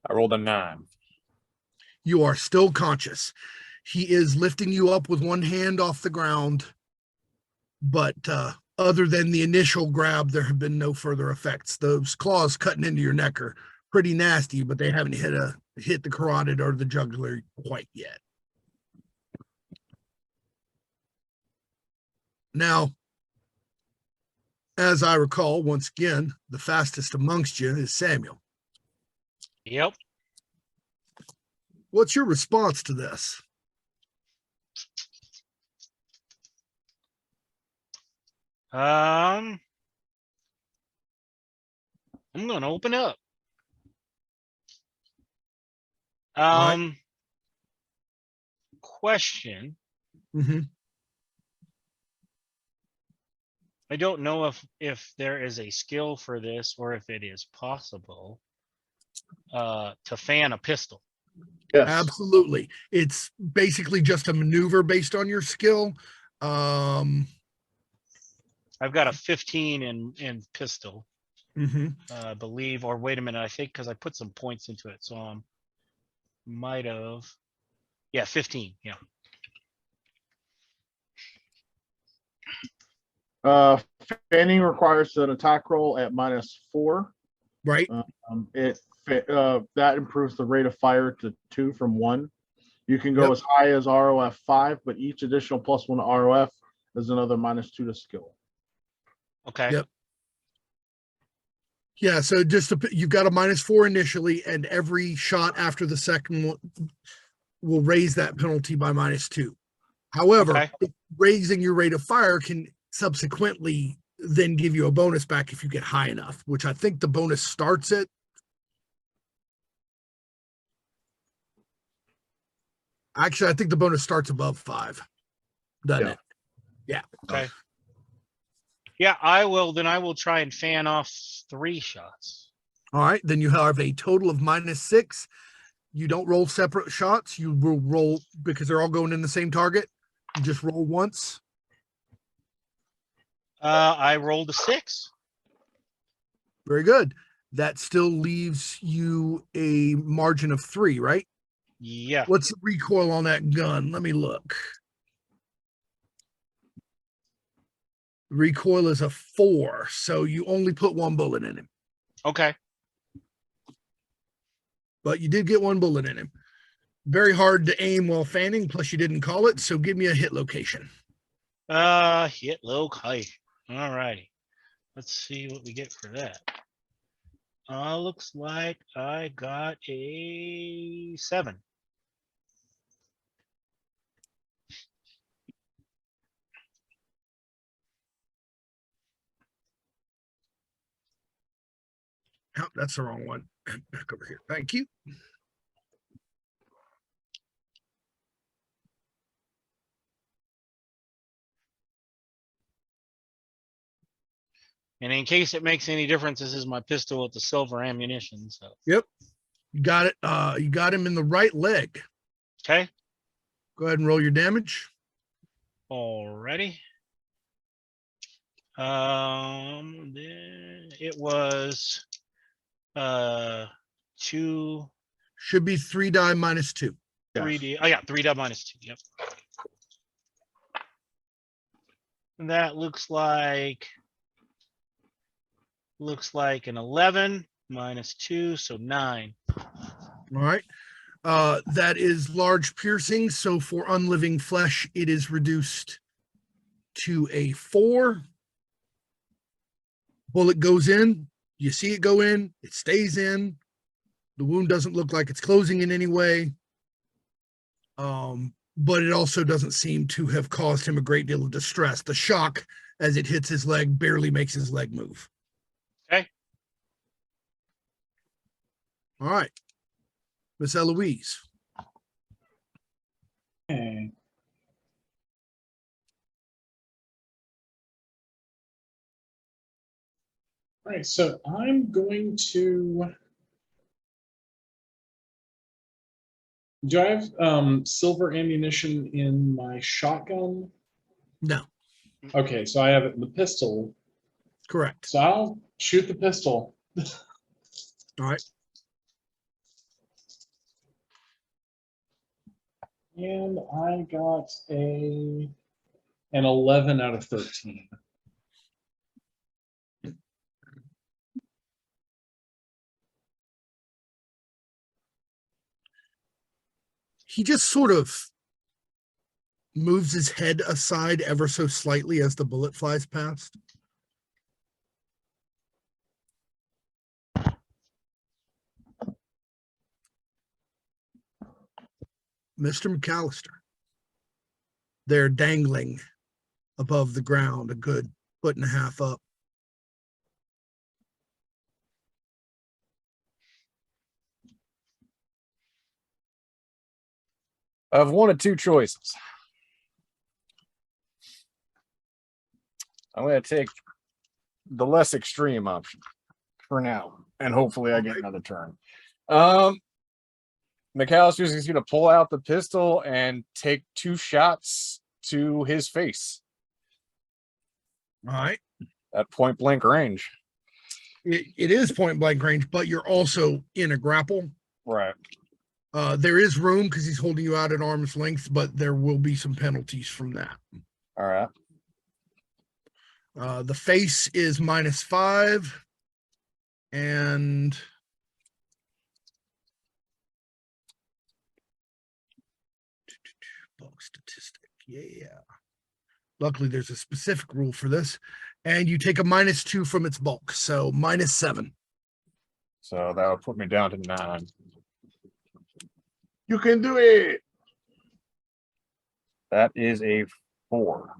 I rolled a 9. You are still conscious. He is lifting you up with one hand off the ground, but other than the initial grab, there have been no further effects. Those claws cutting into your neck are pretty nasty, but they haven't hit the carotid or the jugular quite yet. Now, as I recall, once again, the fastest amongst you is Samuel. Yep. What's your response to this? I'm going to open up. right. Question. Mm-hmm. I don't know if there is a skill for this or if it is possible to fan a pistol. Yes. Absolutely. It's basically just a maneuver based on your skill. I've got a 15 in pistol, I believe, or wait a minute, I think because I put some points into it, so might have, yeah, 15, yeah. Fanning requires an attack roll at -4. Right. That improves the rate of fire to 2 from 1. You can go Yep. as high as ROF 5, but each additional +1 ROF is another -2 to skill. Okay. Yep. Yeah, so just you've got a -4 initially, and every shot after the second one will raise that penalty by -2. However, Okay. raising your rate of fire can subsequently then give you a bonus back if you get high enough, which I think the bonus starts at. Actually, I think the bonus starts above 5. Doesn't Yeah. it? Yeah. Okay. Yeah, I will try and fan off 3 shots. All right. Then you have a total of -6. You don't roll separate shots. You will roll because they're all going in the same target. You just roll once. I rolled a 6. Very good. That still leaves you a margin of 3, right? Yeah. What's the recoil on that gun? Let me look. Recoil is a 4, so you only put 1 bullet in him. Okay. But you did get 1 bullet in him. Very hard to aim while fanning, plus you didn't call it, so give me a hit location. Hit low high. All righty. Let's see what we get for that. Looks like I got a 7. Oh, that's the wrong one. Back over here. Thank you. And in case it makes any difference, this is my pistol with the silver ammunition. So Yep. You got it. You got him in the right leg. okay. Go ahead and roll your damage. Alrighty. It was 2 Should be 3 die -2. 3D. Oh yeah, 3 die -2. Yep. And that looks like an 11. -2, so 9. All right. That is large piercing. So for unliving flesh, it is reduced to a 4. Bullet goes in. You see it go in. It stays in. The wound doesn't look like it's closing in any way. But it also doesn't seem to have caused him a great deal of distress. The shock as it hits his leg barely makes his leg move. Okay. All right. Miss Eloise. Okay. All right, so I'm going to. Do I have silver ammunition in my shotgun? No, Okay, so I have it in the pistol. correct. So I'll shoot the pistol. All right. And I got an 11 out of 13. He just sort of moves his head aside ever so slightly as the bullet flies past. Mr. McCallister. They're dangling above the ground, a good 1.5 feet up. I have one of two choices. I'm going to take the less extreme option for now, and hopefully I get another turn. McCallister's is going to pull out the pistol and take 2 shots to his face All right. at point blank range. It is point blank range, but you're also in a grapple. Right. There is room because he's holding you out at arm's length, but there will be some penalties from that. All right. The face is -5, and bulk statistic. Yeah. Luckily, there's a specific rule for this, and you take a -2 from its bulk, so -7. So that would put me down to 9. You can do it. That is a 4.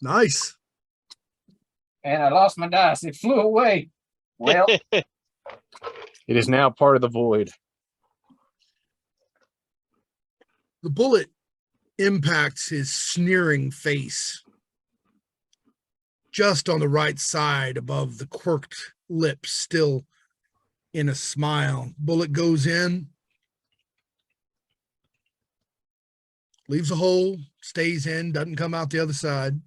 Nice. And I lost my dice. It flew away. Well, it is now part of the void. The bullet impacts his sneering face just on the right side above the quirked lips, still in a smile. Bullet goes in, leaves a hole, stays in, doesn't come out the other side.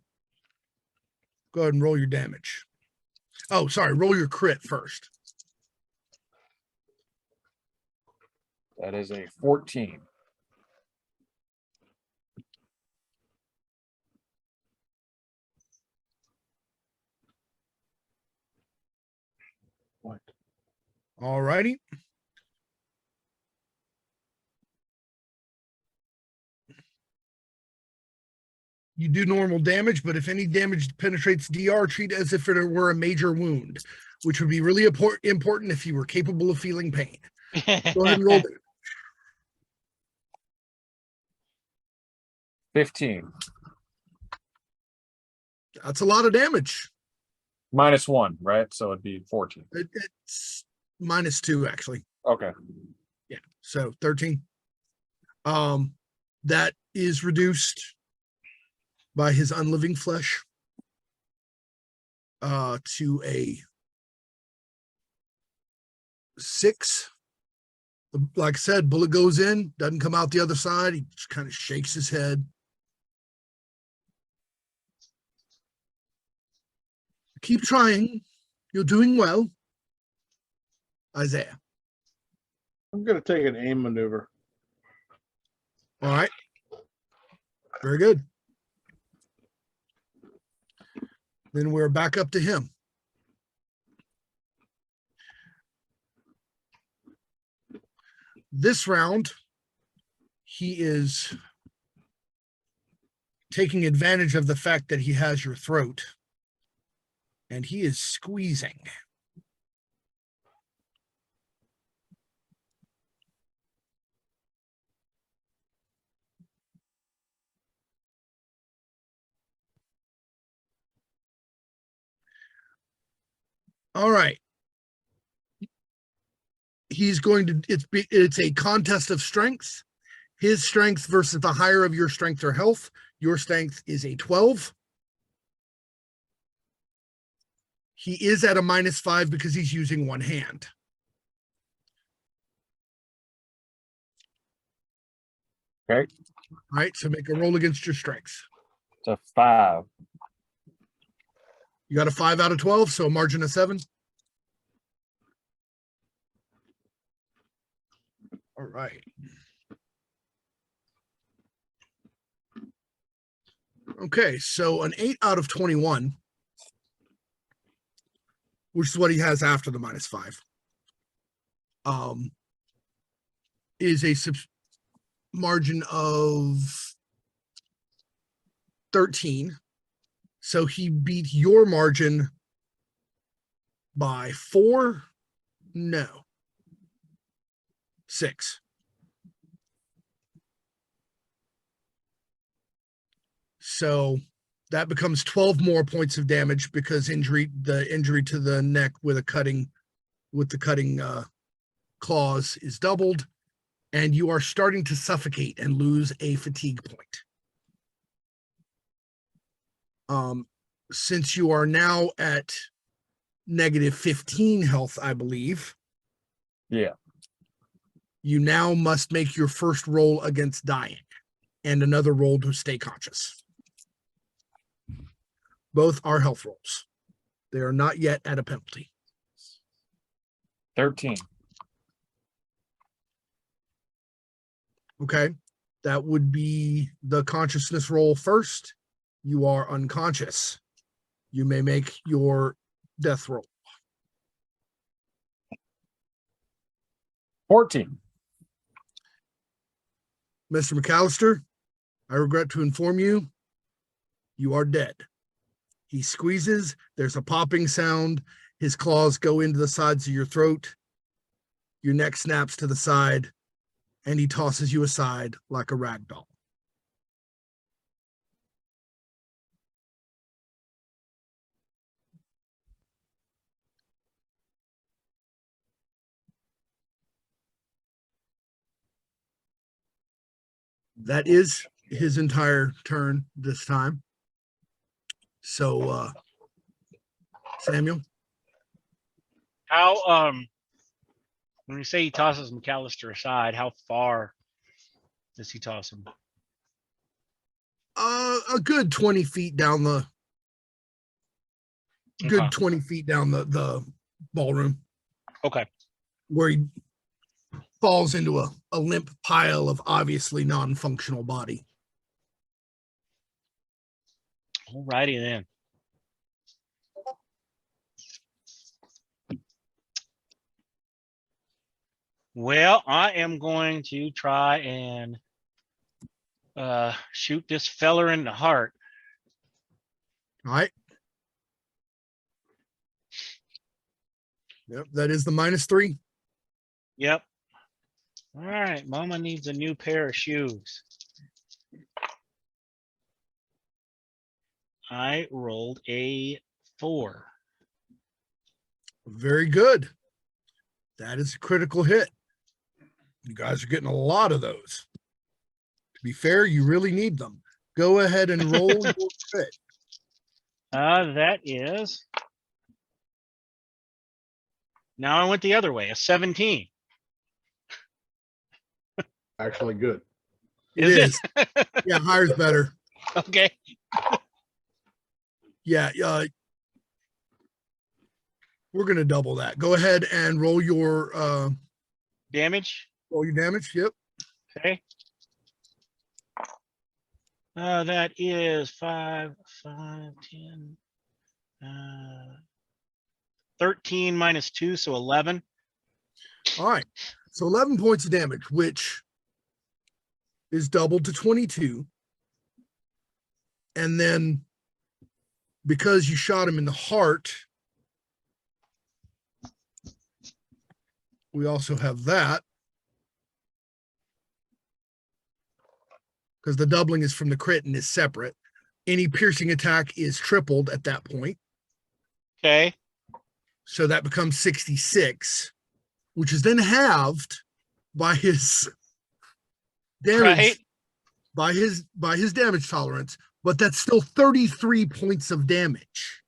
Go ahead and roll your damage. Oh, sorry, roll your crit first. That is a 14. What? All righty. You do normal damage, but if any damage penetrates DR, treat it as if it were a major wound, which would be really important if you were capable of feeling pain. Go ahead and roll it. 15. That's a lot of damage. -1, right? So it'd be 14. It's -2, actually. Okay. Yeah, so 13. That is reduced by his unliving flesh to a 6. Like I said, bullet goes in, doesn't come out the other side. He just kind of shakes his head. Keep trying. You're doing well. Isaiah. I'm going to take an aim maneuver. All right. Very good. Then we're back up to him. This round, he is taking advantage of the fact that he has your throat, and he is squeezing. All right. He's going to, it's a contest of strength. His strength versus the higher of your strength or health. Your strength is a 12. He is at a -5 because he's using one hand. Okay. All right, so make a roll against your strength. It's a 5. You got a 5 out of 12, so a margin of 7. All right. Okay, so an 8 out of 21, which is what he has after the -5, is a margin of 13. So he beat your margin by 4. No. 6. So that becomes 12 more points of damage because the injury to the neck with the cutting claws is doubled, and you are starting to suffocate and lose a fatigue point. Since you are now at -15 health, I believe. Yeah. You now must make your first roll against dying and another roll to stay conscious. Both are health rolls. They are not yet at a penalty. 13. Okay. That would be the consciousness roll first. You are unconscious. You may make your death roll. 14. Mr. McCallister, I regret to inform you, you are dead. He squeezes, there's a popping sound, his claws go into the sides of your throat, your neck snaps to the side, and he tosses you aside like a rag doll. That is his entire turn this time. So, Samuel? How when you say he tosses McCallister aside, how far does he toss him? A good 20 feet down the Okay. 20 feet down the ballroom, Okay. where he falls into a limp pile of obviously non-functional body. Alrighty then. Well, I am going to try and shoot this feller in the heart. All right. Yep, that is the -3. Yep. All right, Mama needs a new pair of shoes. I rolled a 4. Very good. That is a critical hit. You guys are getting a lot of those. To be fair, you really need them. Go ahead and roll your crit. That is. Now I went the other way, a 17. Actually, good. It is. Yeah, higher's better. Okay. Yeah, we're gonna double that. Go ahead and roll your Damage. damage. Yep. Okay. That is 5, 10, 13 minus 2, so 11. All right. So 11 points of damage, which is doubled to 22. And then because you shot him in the heart, we also have that. Because the doubling is from the crit and is separate. Any piercing attack is tripled at that point. Okay. So that becomes 66, which is then halved by his damage, Right. by his damage tolerance, but that's still 33 points of damage.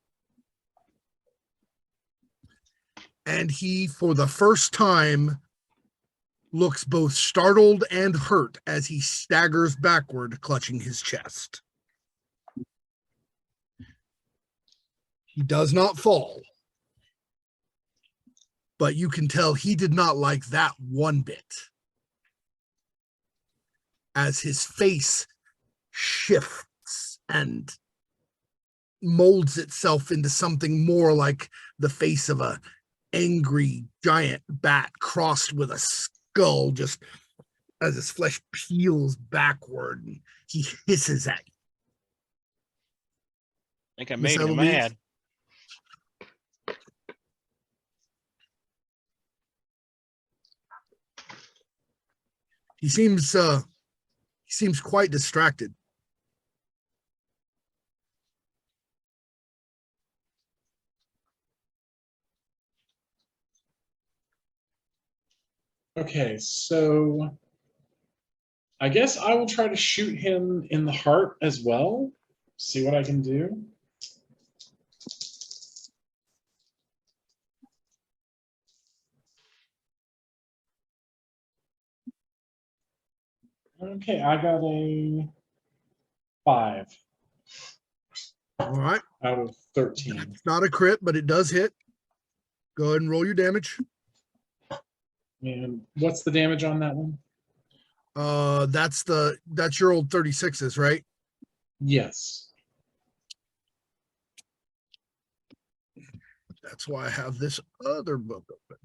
And he, for the first time, looks both startled and hurt as he staggers backward, clutching his chest. He does not fall, but you can tell he did not like that one bit. As his face shifts and molds itself into something more like the face of a angry giant bat crossed with a skull, just as his flesh peels backward and he hisses at you. I think I Miss made him Eloise? mad. He seems quite distracted. Okay, so I guess I will try to shoot him in the heart as well. See what I can do. Okay, I got a 5 All right. out of 13. It's not a crit, but it does hit. Go ahead and roll your damage. And what's the damage on that one? That's your old 36s, right? Yes. That's why I have this other book open.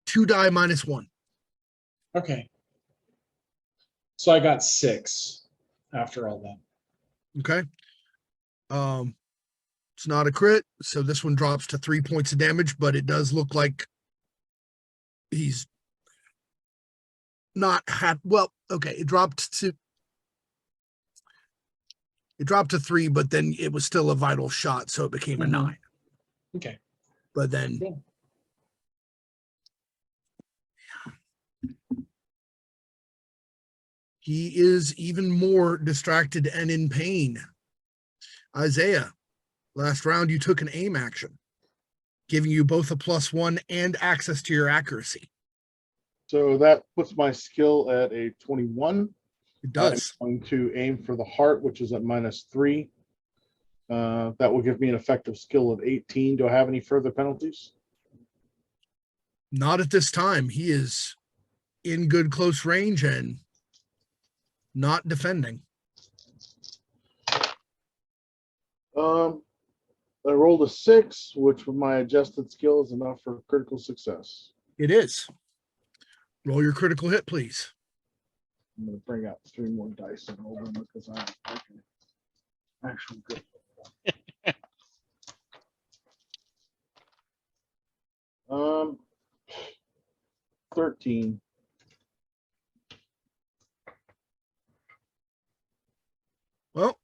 Two die minus one. Okay. So I got 6 after all that. Okay. It's not a crit, so this one drops to 3 points of damage, but it does look like he's not had, well, okay, it dropped to 3, but then it was still a vital shot, so it became a 9. Okay. But then Cool. he is even more distracted and in pain. Isaiah, last round you took an aim action, giving you both a +1 and access to your accuracy. So that puts my skill at a 21. It does. I'm going to aim for the heart, which is at -3. That will give me an effective skill of 18. Do I have any further penalties? Not at this time. He is in good close range and not defending. I rolled a 6, which with my adjusted skill is enough for critical success. It is. Roll your critical hit, please. I'm going to bring out 3 more dice and roll them because I'm actually good. 13. Well,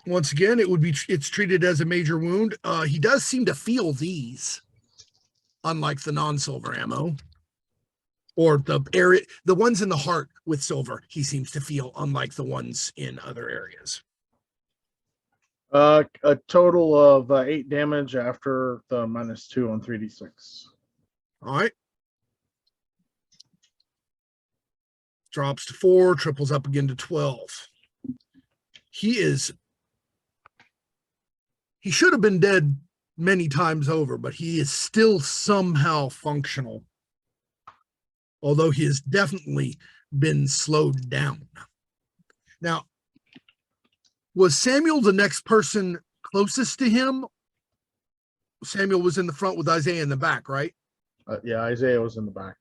once again, it's treated as a major wound. He does seem to feel these, unlike the non-silver ammo. Or the ones in the heart with silver, he seems to feel, unlike the ones in other areas. A total of 8 damage after the -2 on 3d6. All right. Drops to 4, triples up again to 12. He should have been dead many times over, but he is still somehow functional. Although he has definitely been slowed down. Now, was Samuel the next person closest to him? Samuel was in the front with Isaiah in the back, right? Yeah, Isaiah was in the back.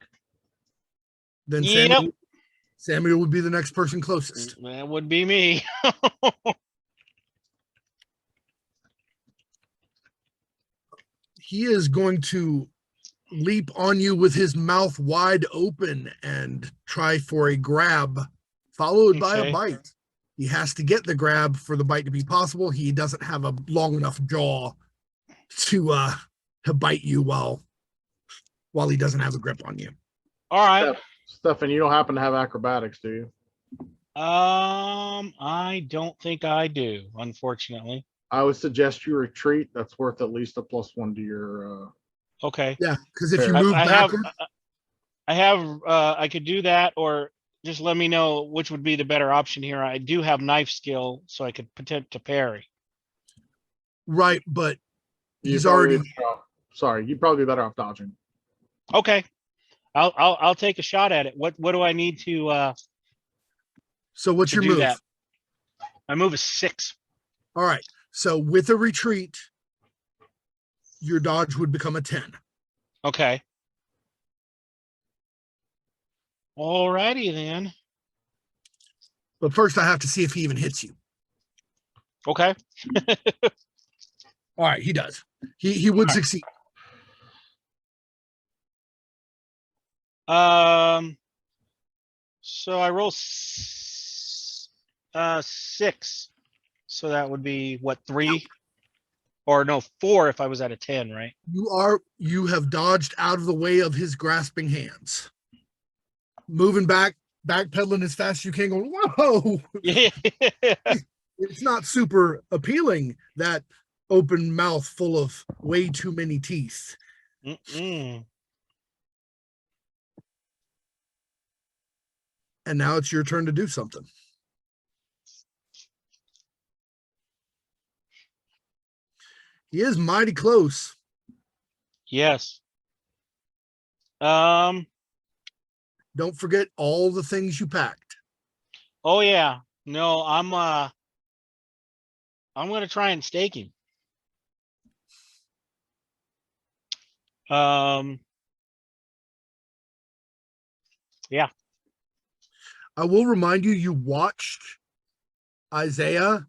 Then Yep. Samuel would be the next person closest. That would be me. He is going to leap on you with his mouth wide open and try for a grab, followed by a Okay. bite. He has to get the grab for the bite to be possible. He doesn't have a long enough jaw to bite you while he doesn't have a grip on you. All right. Stefan, you don't happen to have acrobatics, do you? I don't think I do, unfortunately. I would suggest you retreat. That's worth at least a +1 to your. Okay. Yeah, because if you Fair. move backward, I could do that, or just let me know which would be the better option here. I do have knife skill, so I could attempt to parry. right, but he's You'd already. You'd probably be better off dodging. Okay. I'll take a shot at it. What do I need to So what's to your do move? that? My move is 6. All right. So with a retreat, your dodge would become a 10. Okay. All righty then. But first, I have to see if he even hits you. Okay. All right, he does. He would All right. succeed. So I roll 6. So that would be what, 3? Or no, 4 if I was at a 10, right? You have dodged out of the way of his grasping hands. Moving backpedaling as fast as you can, going, whoa! Yeah. It's not super appealing, that open mouth full of way too many teeth. Mm-mm. And now it's your turn to do something. He is mighty close. Yes. Don't forget all the things you packed. Oh yeah. No, I'm gonna try and stake him. Yeah. I will remind you, you watched Isaiah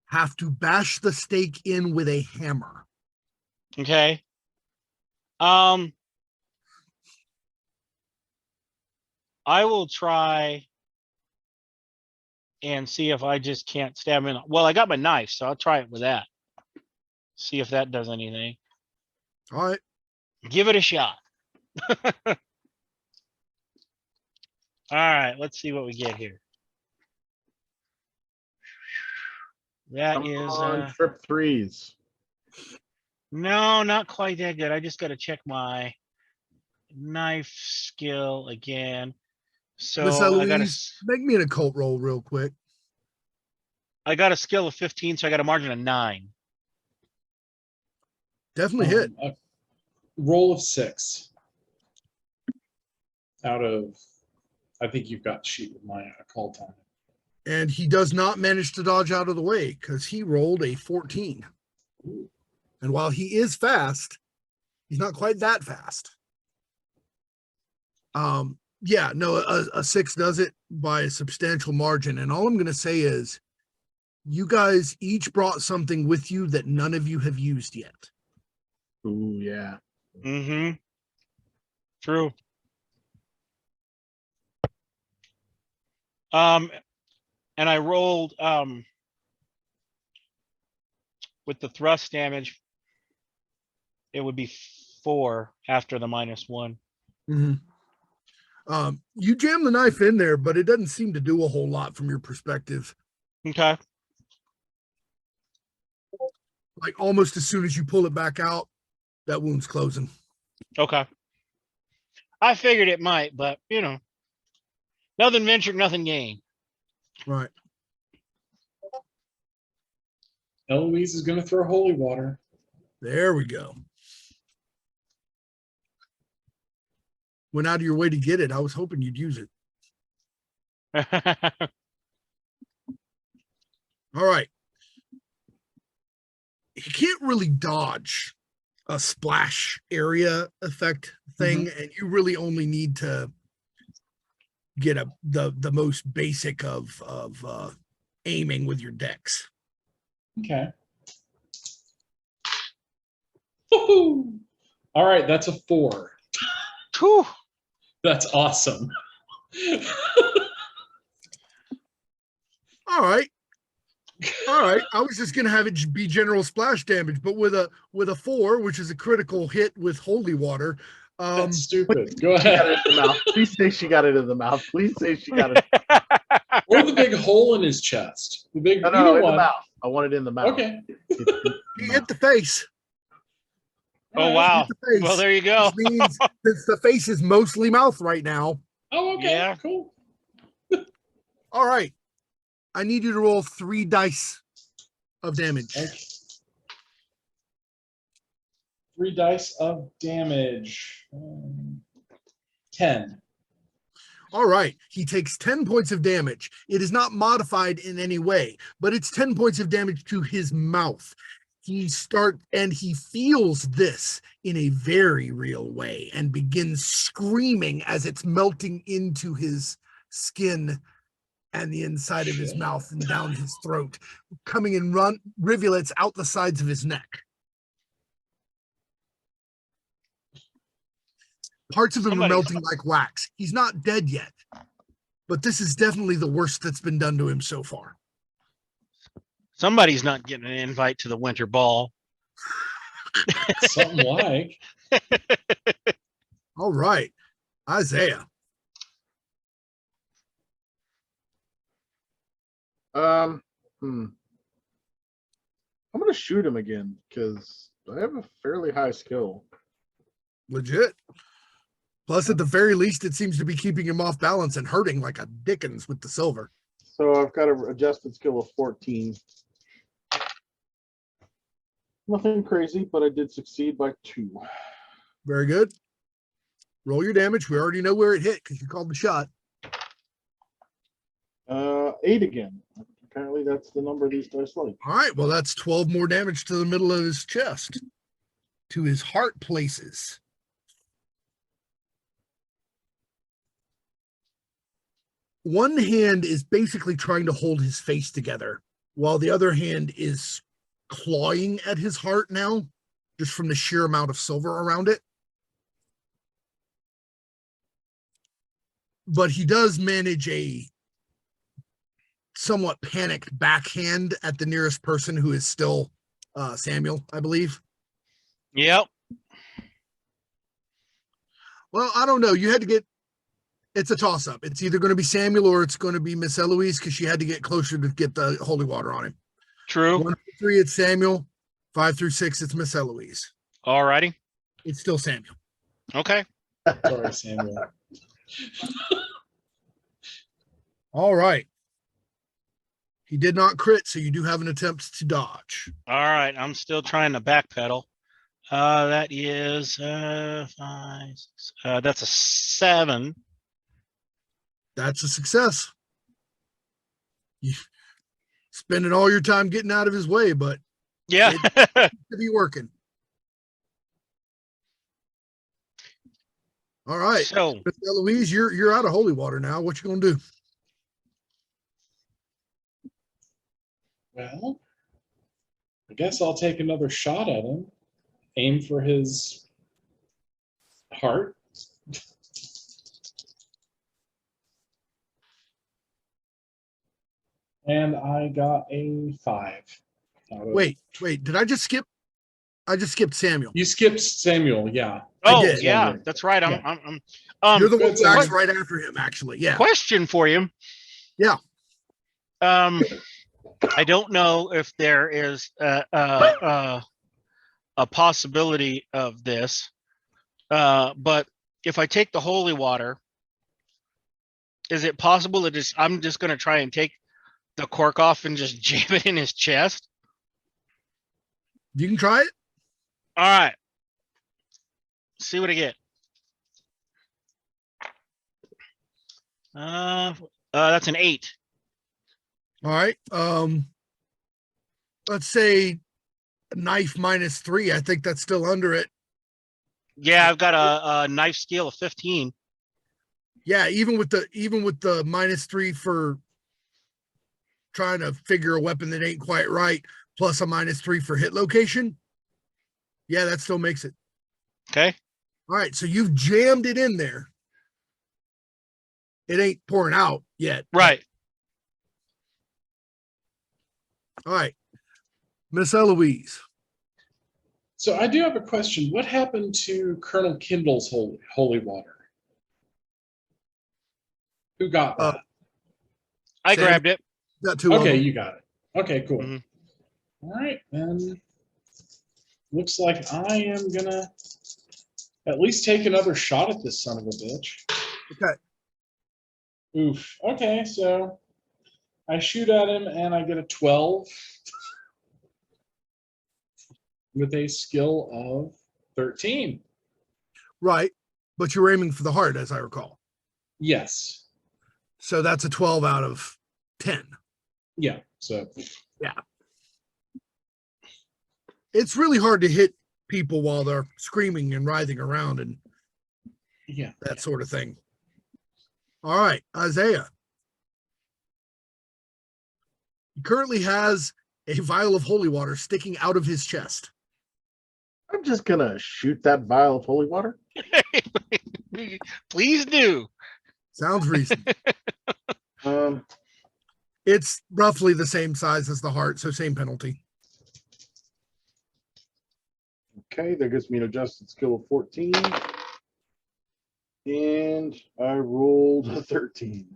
have to bash the stake in with a hammer. Okay. I will try and see if I just can't stab him in. Well, I got my knife, so I'll try it with that. See if that does anything. All right. Give it a shot. All right, let's see what we get here. That Come is on, trip 3s. no, not quite that good. I just got to check my knife skill again. So Miss I Eloise, make me an occult roll real quick. got a skill of 15, so I got a margin of 9. Definitely hit. A roll of 6 out of, I think you've got sheet with my occult on it. And he does not manage to dodge out of the way because he rolled a 14. Ooh. And while he is fast, he's not quite that fast. Yeah, no, a 6 does it by a substantial margin. And all I'm going to say is you guys each brought something with you that none of you have used yet. Ooh, yeah. Mm-hmm. True. And I rolled with the thrust damage, it would be 4 after the -1. Mm-hmm. You jam the knife in there, but it doesn't seem to do a whole lot from your perspective. Okay. Like almost as soon as you pull it back out, that wound's closing. Okay. I figured it might, but you know, nothing ventured, nothing gained. Right. Eloise is going to throw holy water. There we go. Went out of your way to get it. I was hoping you'd use it. All right. He can't really dodge a splash area effect thing, and you really only need to get the most basic of aiming with your decks. Okay. Woo-hoo! All right, that's a 4. Whew. That's awesome. All right. I was just gonna have it be general splash damage, but with a 4, which is a critical hit with holy water. That's stupid. Go She got ahead. it in the mouth. Please say she got it in the mouth. Please say she got it. Or the big hole in his chest. The big No, either in one. the mouth. I want it in the mouth. Okay. He hit the face. Oh wow. Hit the face, Well, there you go. which means since the face is mostly mouth right now. Oh, okay. Yeah. Cool. All right. I need you to roll 3 dice of damage. Okay. 3 dice of damage. 10. All right. He takes 10 points of damage. It is not modified in any way, but it's 10 points of damage to his mouth. He feels this in a very real way and begins screaming as it's melting into his skin and the inside of his mouth and down his throat, coming in rivulets out the sides of his neck. Parts of him are melting like wax. He's not dead yet, but this is definitely the worst that's been done to him so far. Somebody's not getting an invite to the winter ball. Something like. All right, Isaiah. I'm gonna shoot him again because I have a fairly high skill. Legit. Plus, at the very least, it seems to be keeping him off balance and hurting like a dickens with the silver. So I've got an adjusted skill of 14. Nothing crazy, but I did succeed by 2. Very good. Roll your damage. We already know where it hit because you called the shot. 8 again. Apparently that's the number these dice like. All right. Well, that's 12 more damage to the middle of his chest, to his heart places. One hand is basically trying to hold his face together, while the other hand is clawing at his heart now, just from the sheer amount of silver around it. But he does manage a somewhat panicked backhand at the nearest person, who is still Samuel, I believe. Yep. Well, I don't know. You had to get, it's a toss up. It's either going to be Samuel or it's going to be Miss Eloise, because she had to get closer to get the holy water on him. True. 1 through 3, it's Samuel. 5 through 6, it's Miss Eloise. All righty. It's still Samuel. Okay. Sorry, Samuel. All right. He did not crit, so you do have an attempt to dodge. All right. I'm still trying to backpedal. That is 5, 6, that's a 7. That's a success. You spending all your time getting out of his way, but Yeah. to be working. All right. So Miss Eloise, you're out of holy water now. What you gonna do? Well, I guess I'll take another shot at him. Aim for his heart. And I got a 5. Wait. Did I just skip? I just skipped Samuel. You skipped Samuel, yeah. oh did. yeah, that's right. Yeah. You're the one good, who acts Samuel. right after him, actually. Yeah. Question for you. Yeah. I don't know if there is a possibility of this, but if I take the holy water, is it possible that I'm just going to try and take the cork off and just jam it in his chest? You can try it. All right. See what I get. That's an 8. All right. Let's say knife -3. I think that's still under it. Yeah, I've got a knife skill of 15. Yeah, even with the -3 for trying to figure a weapon that ain't quite right, plus a -3 for hit location. Yeah, that still makes it. Okay. All right, so you've jammed it in there. It ain't pouring out yet. Right. All right, Miss Eloise. So I do have a question. What happened to Colonel Kindle's holy water? Who got that? I Sam, grabbed it. Got two of Okay, them. you got it. Okay, cool. Mhm. All right, then looks like I am gonna at least take another shot at this son of a bitch. Okay. Oof. Okay, so I shoot at him and I get a 12 with a skill of 13. Right, but you're aiming for the heart, as I recall. Yes. So that's a 12 out of 10. Yeah. So It's really hard to hit people while they're screaming and writhing around and yeah. that sort of thing. All right, Isaiah. He currently has a vial of holy water sticking out of his chest. I'm just gonna shoot that vial of holy water. Please do. Sounds reasonable. Um, It's roughly the same size as the heart, so same penalty. okay, that gives me an adjusted skill of 14. And I rolled a 13.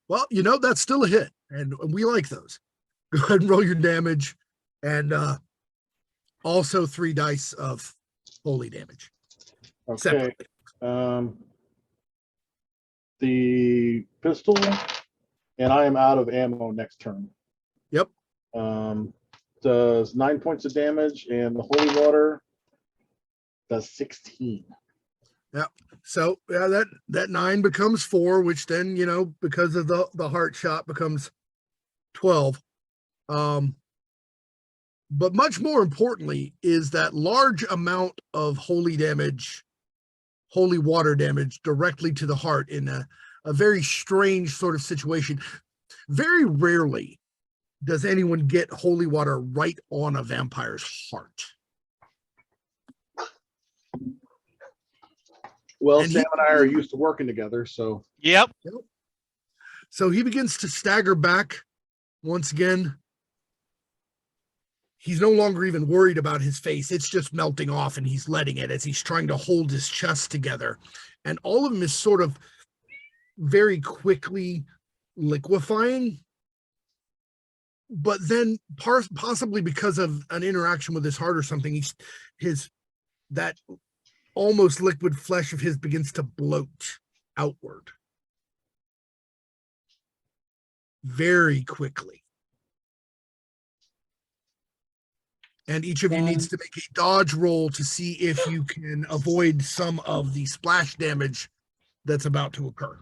Well, that's still a hit, and we like those. Go ahead and roll your damage, and also 3 dice of holy damage. Okay. Separately. The pistol, and I am out of ammo next turn. Yep. Does 9 points of damage, and the holy water does 16. So yeah, that 9 becomes 4, which then, because of the heart shot becomes 12. But much more importantly is that large amount of holy water damage directly to the heart in a very strange sort of situation. Very rarely does anyone get holy water right on a vampire's heart. Well, And Sam and I are used to working together, so. Yep. So he begins to stagger back once again. He's no longer even worried about his face. It's just melting off, and he's letting it as he's trying to hold his chest together. And all of him is sort of very quickly liquefying. But then possibly because of an interaction with his heart or something, that almost liquid flesh of his begins to bloat outward very quickly. And each of you needs to make a dodge roll to see if you can avoid some of the splash damage that's about to occur.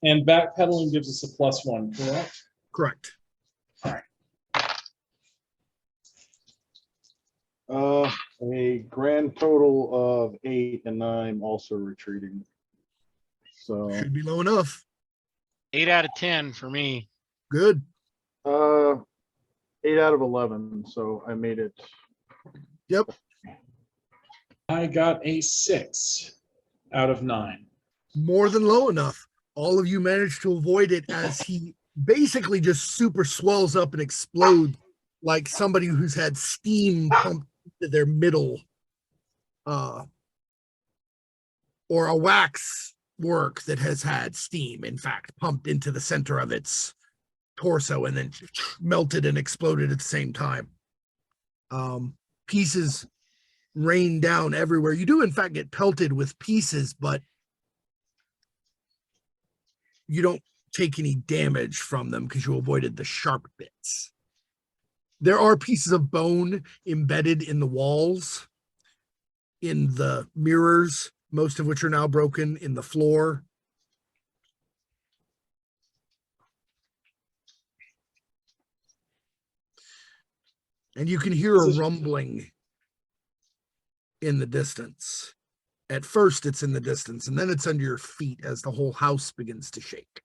And backpedaling gives us a +1, correct? Correct. A grand total of 8, and I'm also retreating. So Should be low enough. 8 out of 10 for me. Good. 8 out of 11, so I made it. Yep. I got a 6 out of 9. More than low enough. All of you managed to avoid it as he basically just super swells up and explodes like somebody who's had steam pumped into their middle, or a wax work that has had steam, in fact, pumped into the center of its torso and then melted and exploded at the same time. Pieces rain down everywhere. You do, in fact, get pelted with pieces, but you don't take any damage from them because you avoided the sharp bits. There are pieces of bone embedded in the walls, in the mirrors, most of which are now broken, in the floor. And you can hear a rumbling in the distance. At first, it's in the distance, and then it's under your feet as the whole house begins to shake.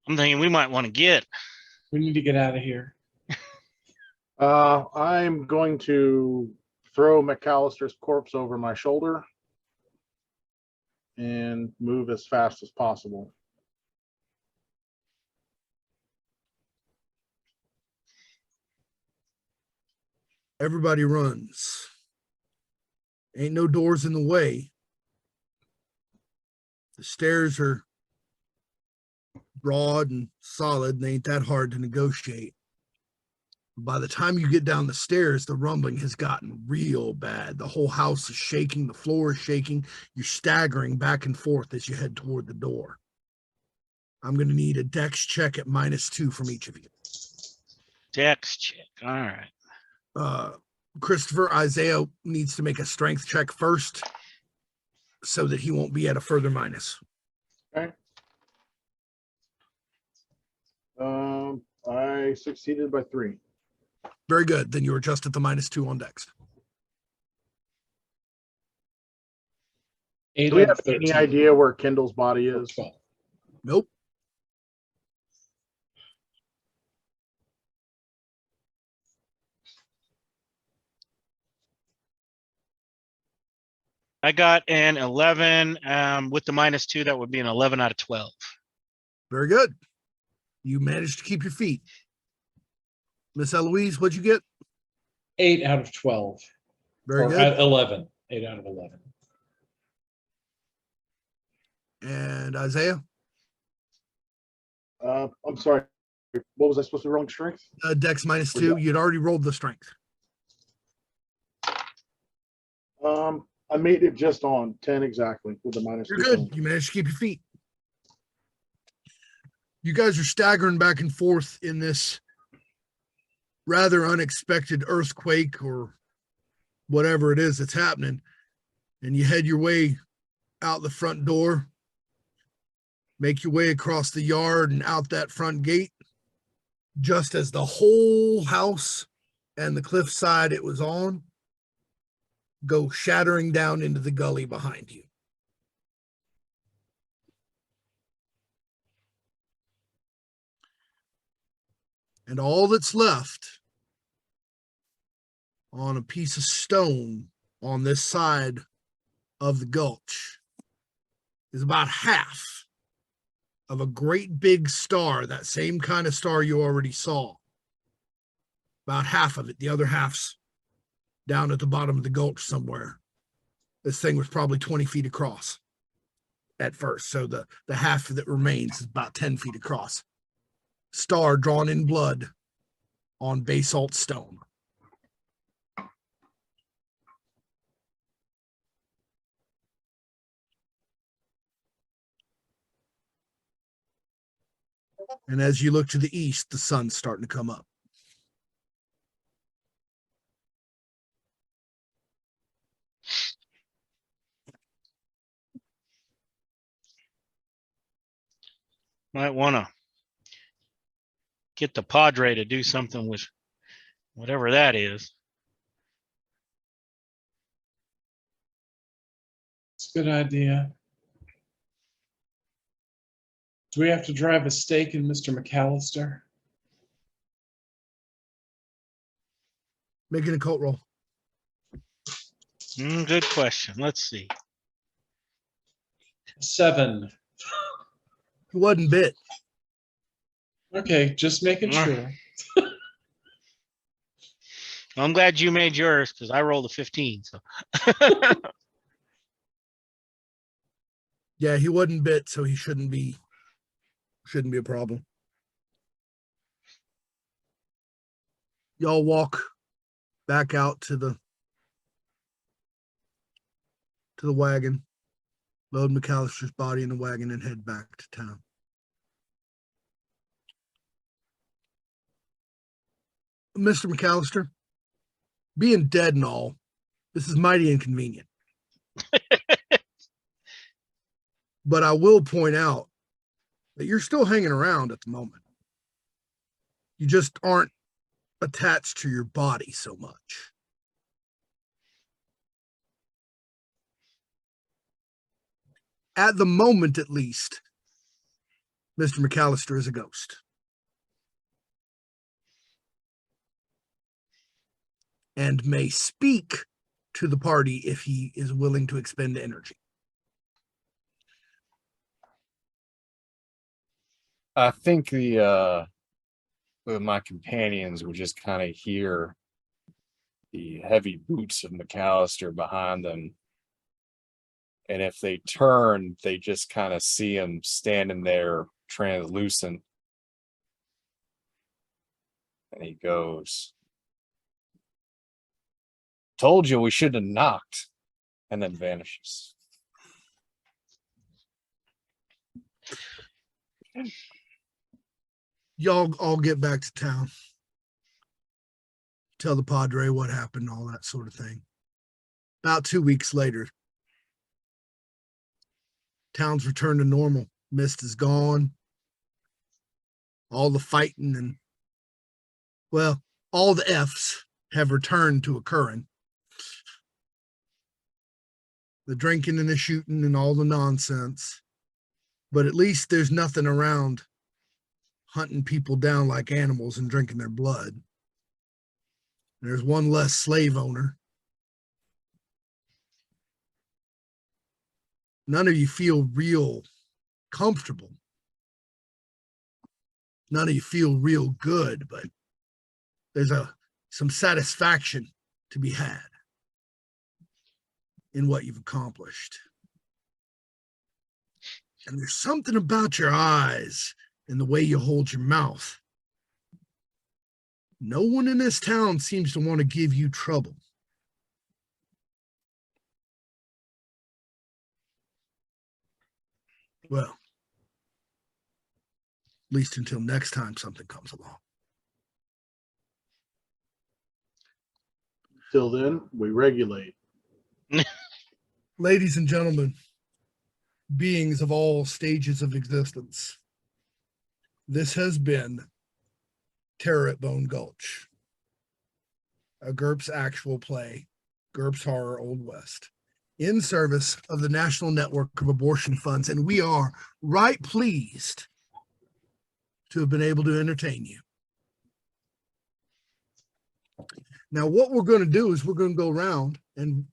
I'm thinking we might want to get. We need to get out of here. I'm going to throw McCallister's corpse over my shoulder and move as fast as possible. Everybody runs. Ain't no doors in the way. The stairs are broad and solid, and they ain't that hard to negotiate. By the time you get down the stairs, the rumbling has gotten real bad. The whole house is shaking. The floor is shaking. You're staggering back and forth as you head toward the door. I'm going to need a dex check at -2 from each of you. Dex check. All right. Christopher, Isaiah needs to make a strength check first so that he won't be at a further minus. Okay. I succeeded by 3. Very good. Then you're just at the -2 on dex. 8 Do we out have of 13. any idea where Kendall's body is? 12. Nope. I got an 11. With the -2, that would be an 11 out of 12. Very good. You managed to keep your feet. Miss Eloise, what'd you get? 8 out of 12. Very Or good. at 11. 8 out of 11. And Isaiah? I'm sorry. What was I supposed to be rolling strength? Dex -2. You'd already rolled the strength. I made it just on 10 exactly with the -2. You're good. You managed to keep your feet. You guys are staggering back and forth in this rather unexpected earthquake or whatever it is that's happening. And you head your way out the front door, make your way across the yard and out that front gate, just as the whole house and the cliffside it was on go shattering down into the gully behind you. And all that's left on a piece of stone on this side of the gulch is about half of a great big star, that same kind of star you already saw. About half of it. The other half's down at the bottom of the gulch somewhere. This thing was probably 20 feet across at first. So the half that remains is about 10 feet across. Star drawn in blood on basalt stone. And as you look to the east, the sun's starting to come up. Might want to get the Padre to do something with whatever that is. It's a good idea. Do we have to drive a stake in Mr. McCallister? Make an occult roll. Good question. Let's see. 7. It wasn't bit. Okay, just making sure. I'm glad you made yours because I rolled a 15. So Yeah, he wasn't bit, so he shouldn't be a problem. Y'all walk back out to the wagon, load McCallister's body in the wagon, and head back to town. Mr. McCallister, being dead and all, this is mighty inconvenient. But I will point out that you're still hanging around at the moment. You just aren't attached to your body so much. At the moment, at least, Mr. McCallister is a ghost. And may speak to the party if he is willing to expend energy. I think my companions would just kind of hear the heavy boots of McCallister behind them. And if they turn, they just kind of see him standing there translucent. And he goes, "Told you we shouldn't have knocked," and then vanishes. Y'all all get back to town. Tell the Padre what happened, all that sort of thing. About 2 weeks later, town's returned to normal. Mist is gone. All the fighting and, well, all the F's have returned to occurring. The drinking and the shooting and all the nonsense. But at least there's nothing around hunting people down like animals and drinking their blood. There's one less slave owner. None of you feel real comfortable. None of you feel real good, but there's some satisfaction to be had in what you've accomplished. And there's something about your eyes and the way you hold your mouth. No one in this town seems to want to give you trouble. Well, at least until next time something comes along. Till then, we regulate. Ladies and gentlemen, beings of all stages of existence, this has been Terror at Bone Gulch, a GURPS actual play, GURPS Horror Old West, in service of the National Network of Abortion Funds, and we are right pleased to have been able to entertain you. Now, what we're going to do is we're going to go around and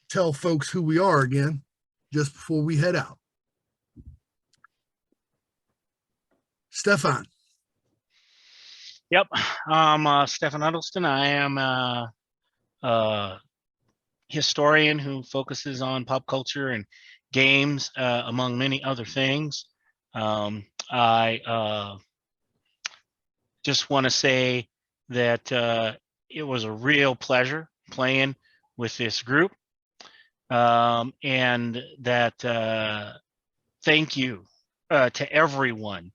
tell folks who we are again just before we head out. Stefan. Yep, I'm Stefan Huddleston. I am a historian who focuses on pop culture and games, among many other things. I just want to say that it was a real pleasure playing with this group, and that thank you to everyone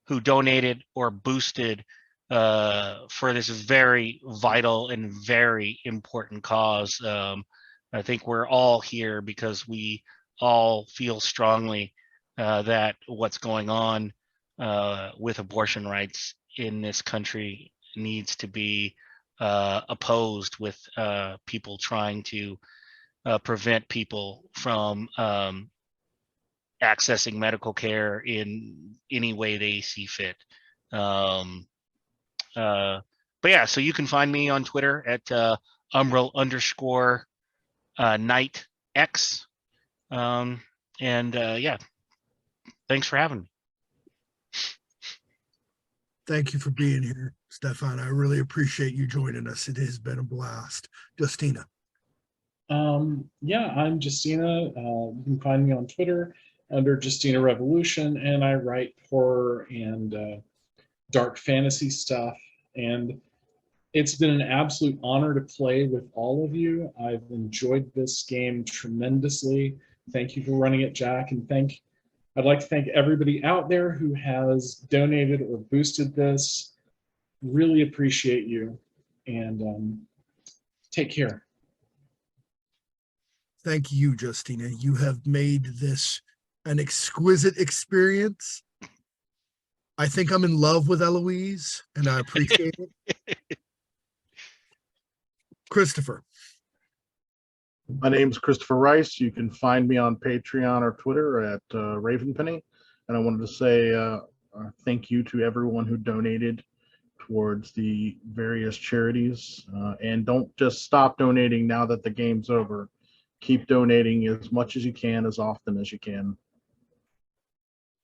who donated or boosted for this very vital and very important cause. I think we're all here because we all feel strongly that what's going on with abortion rights in this country needs to be opposed, with people trying to prevent people from accessing medical care in any way they see fit. But yeah, so you can find me on Twitter at Umbral_NightX. Yeah, thanks for having me. Thank you for being here, Stefan. I really appreciate you joining us. It has been a blast. Justina. Yeah, I'm Justina. You can find me on Twitter under Justina Revolution, and I write horror and dark fantasy stuff. And it's been an absolute honor to play with all of you. I've enjoyed this game tremendously. Thank you for running it, Jack, and I'd like to thank everybody out there who has donated or boosted this. Really appreciate you, and take care. Thank you, Justina. You have made this an exquisite experience. I think I'm in love with Eloise, and I appreciate it. Christopher. My name's Christopher Rice. You can find me on Patreon or Twitter at Ravenpenny. And I wanted to say thank you to everyone who donated towards the various charities. And don't just stop donating now that the game's over. Keep donating as much as you can, as often as you can.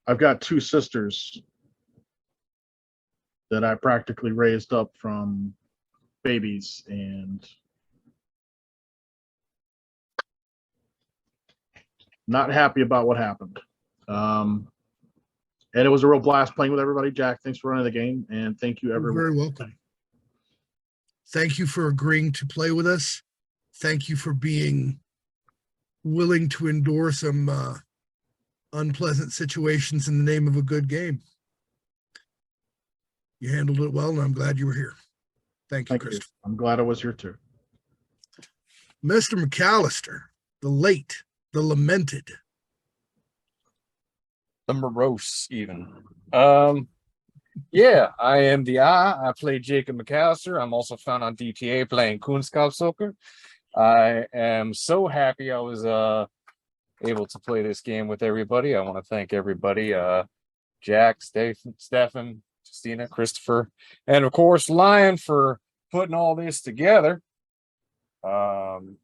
I've got 2 sisters that I practically raised up from babies, and not happy about what happened. And it was a real blast playing with everybody. Jack, thanks for running the game, and thank you, everyone. You're very welcome. Thank you for agreeing to play with us. Thank you for being willing to endure some unpleasant situations in the name of a good game. You handled it well, and I'm glad you were here. Thank you, Chris. I'm glad I was here too. Mr. McCallister, the late, the lamented. The morose, even. Yeah, I am the I play Jacob McCallister. I'm also found on DTA playing Kunstkampfsoccer. I am so happy I was able to play this game with everybody. I want to thank everybody, Jack, Stefan, Justina, Christopher, and of course Lion for putting all this together. And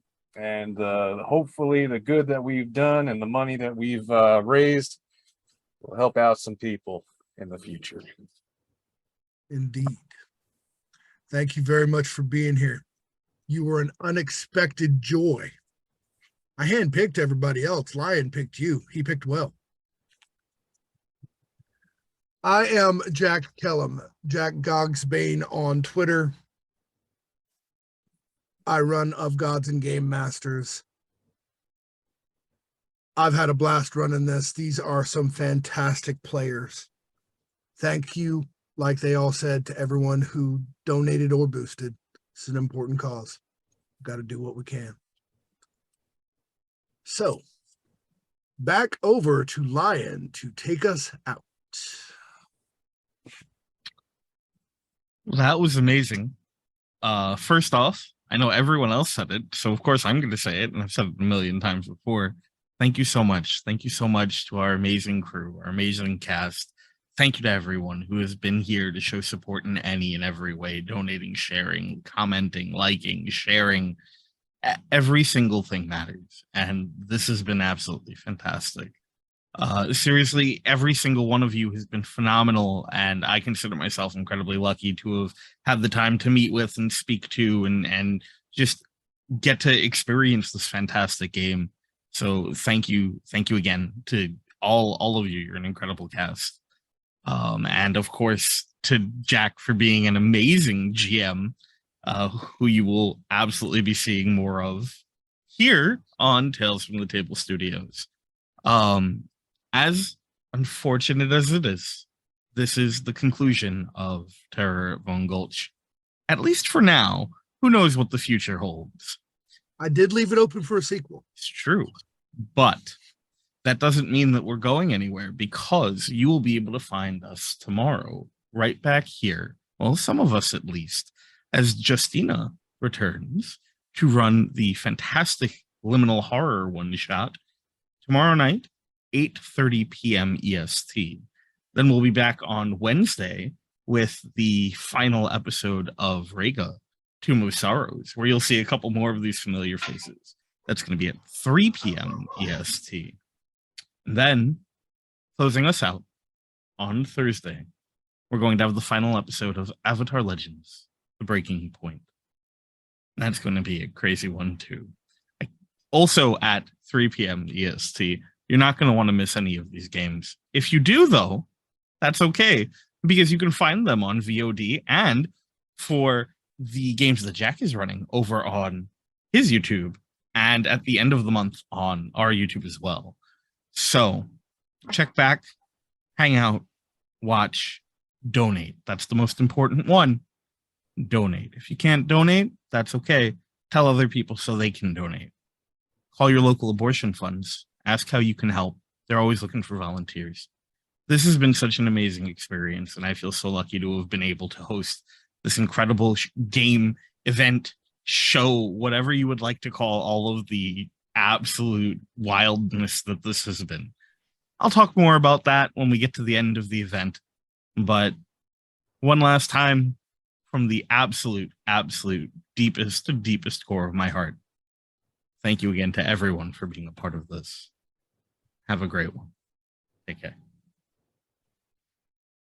hopefully the good that we've done and the money that we've raised will help out some people in the future. Indeed. Thank you very much for being here. You were an unexpected joy. I handpicked everybody else. Lion picked you. He picked well. I am Jack Kellum, Jack Gogsbane on Twitter. I run Of Gods and Game Masters. I've had a blast running this. These are some fantastic players. Thank you, like they all said, to everyone who donated or boosted. It's an important cause. We've got to do what we can. So, back over to Lion to take us out. Well, that was amazing. First off, I know everyone else said it, so of course I'm going to say it, and I've said it a million times before. Thank you so much. Thank you so much to our amazing crew, our amazing cast. Thank you to everyone who has been here to show support in any and every way, donating, sharing, commenting, liking, sharing. Every single thing matters, and this has been absolutely fantastic. Seriously, every single one of you has been phenomenal, and I consider myself incredibly lucky to have had the time to meet with and speak to and just get to experience this fantastic game. So thank you again to all of you. You're an incredible cast. And of course to Jack for being an amazing GM, who you will absolutely be seeing more of here on Tales from the Table Studios. As unfortunate as it is, this is the conclusion of Terror at Bone Gulch. At least for now. Who knows what the future holds? I did leave it open for a sequel. It's true, but that doesn't mean that we're going anywhere, because you will be able to find us tomorrow right back here. Well, some of us at least, as Justina returns to run the fantastic liminal horror one-shot tomorrow night, 8:30 p.m. EST. Then we'll be back on Wednesday with the final episode of Rega, Tomb of Sorrows, where you'll see a couple more of these familiar faces. That's going to be at 3 p.m. EST. And then, closing us out on Thursday, we're going to have the final episode of Avatar Legends, The Breaking Point. And that's going to be a crazy one, too. Also at 3 p.m. EST. You're not going to want to miss any of these games. If you do, though, that's okay, because you can find them on VOD, and for the games that Jack is running over on his YouTube, and at the end of the month on our YouTube as well. So check back, hang out, watch, donate. That's the most important one. Donate. If you can't donate, that's okay. Tell other people so they can donate. Call your local abortion funds. Ask how you can help. They're always looking for volunteers. This has been such an amazing experience, and I feel so lucky to have been able to host this incredible game, event, show, whatever you would like to call all of the absolute wildness that this has been. I'll talk more about that when we get to the end of the event, but one last time, from the absolute deepest core of my heart, thank you again to everyone for being a part of this. Have a great one. Take care.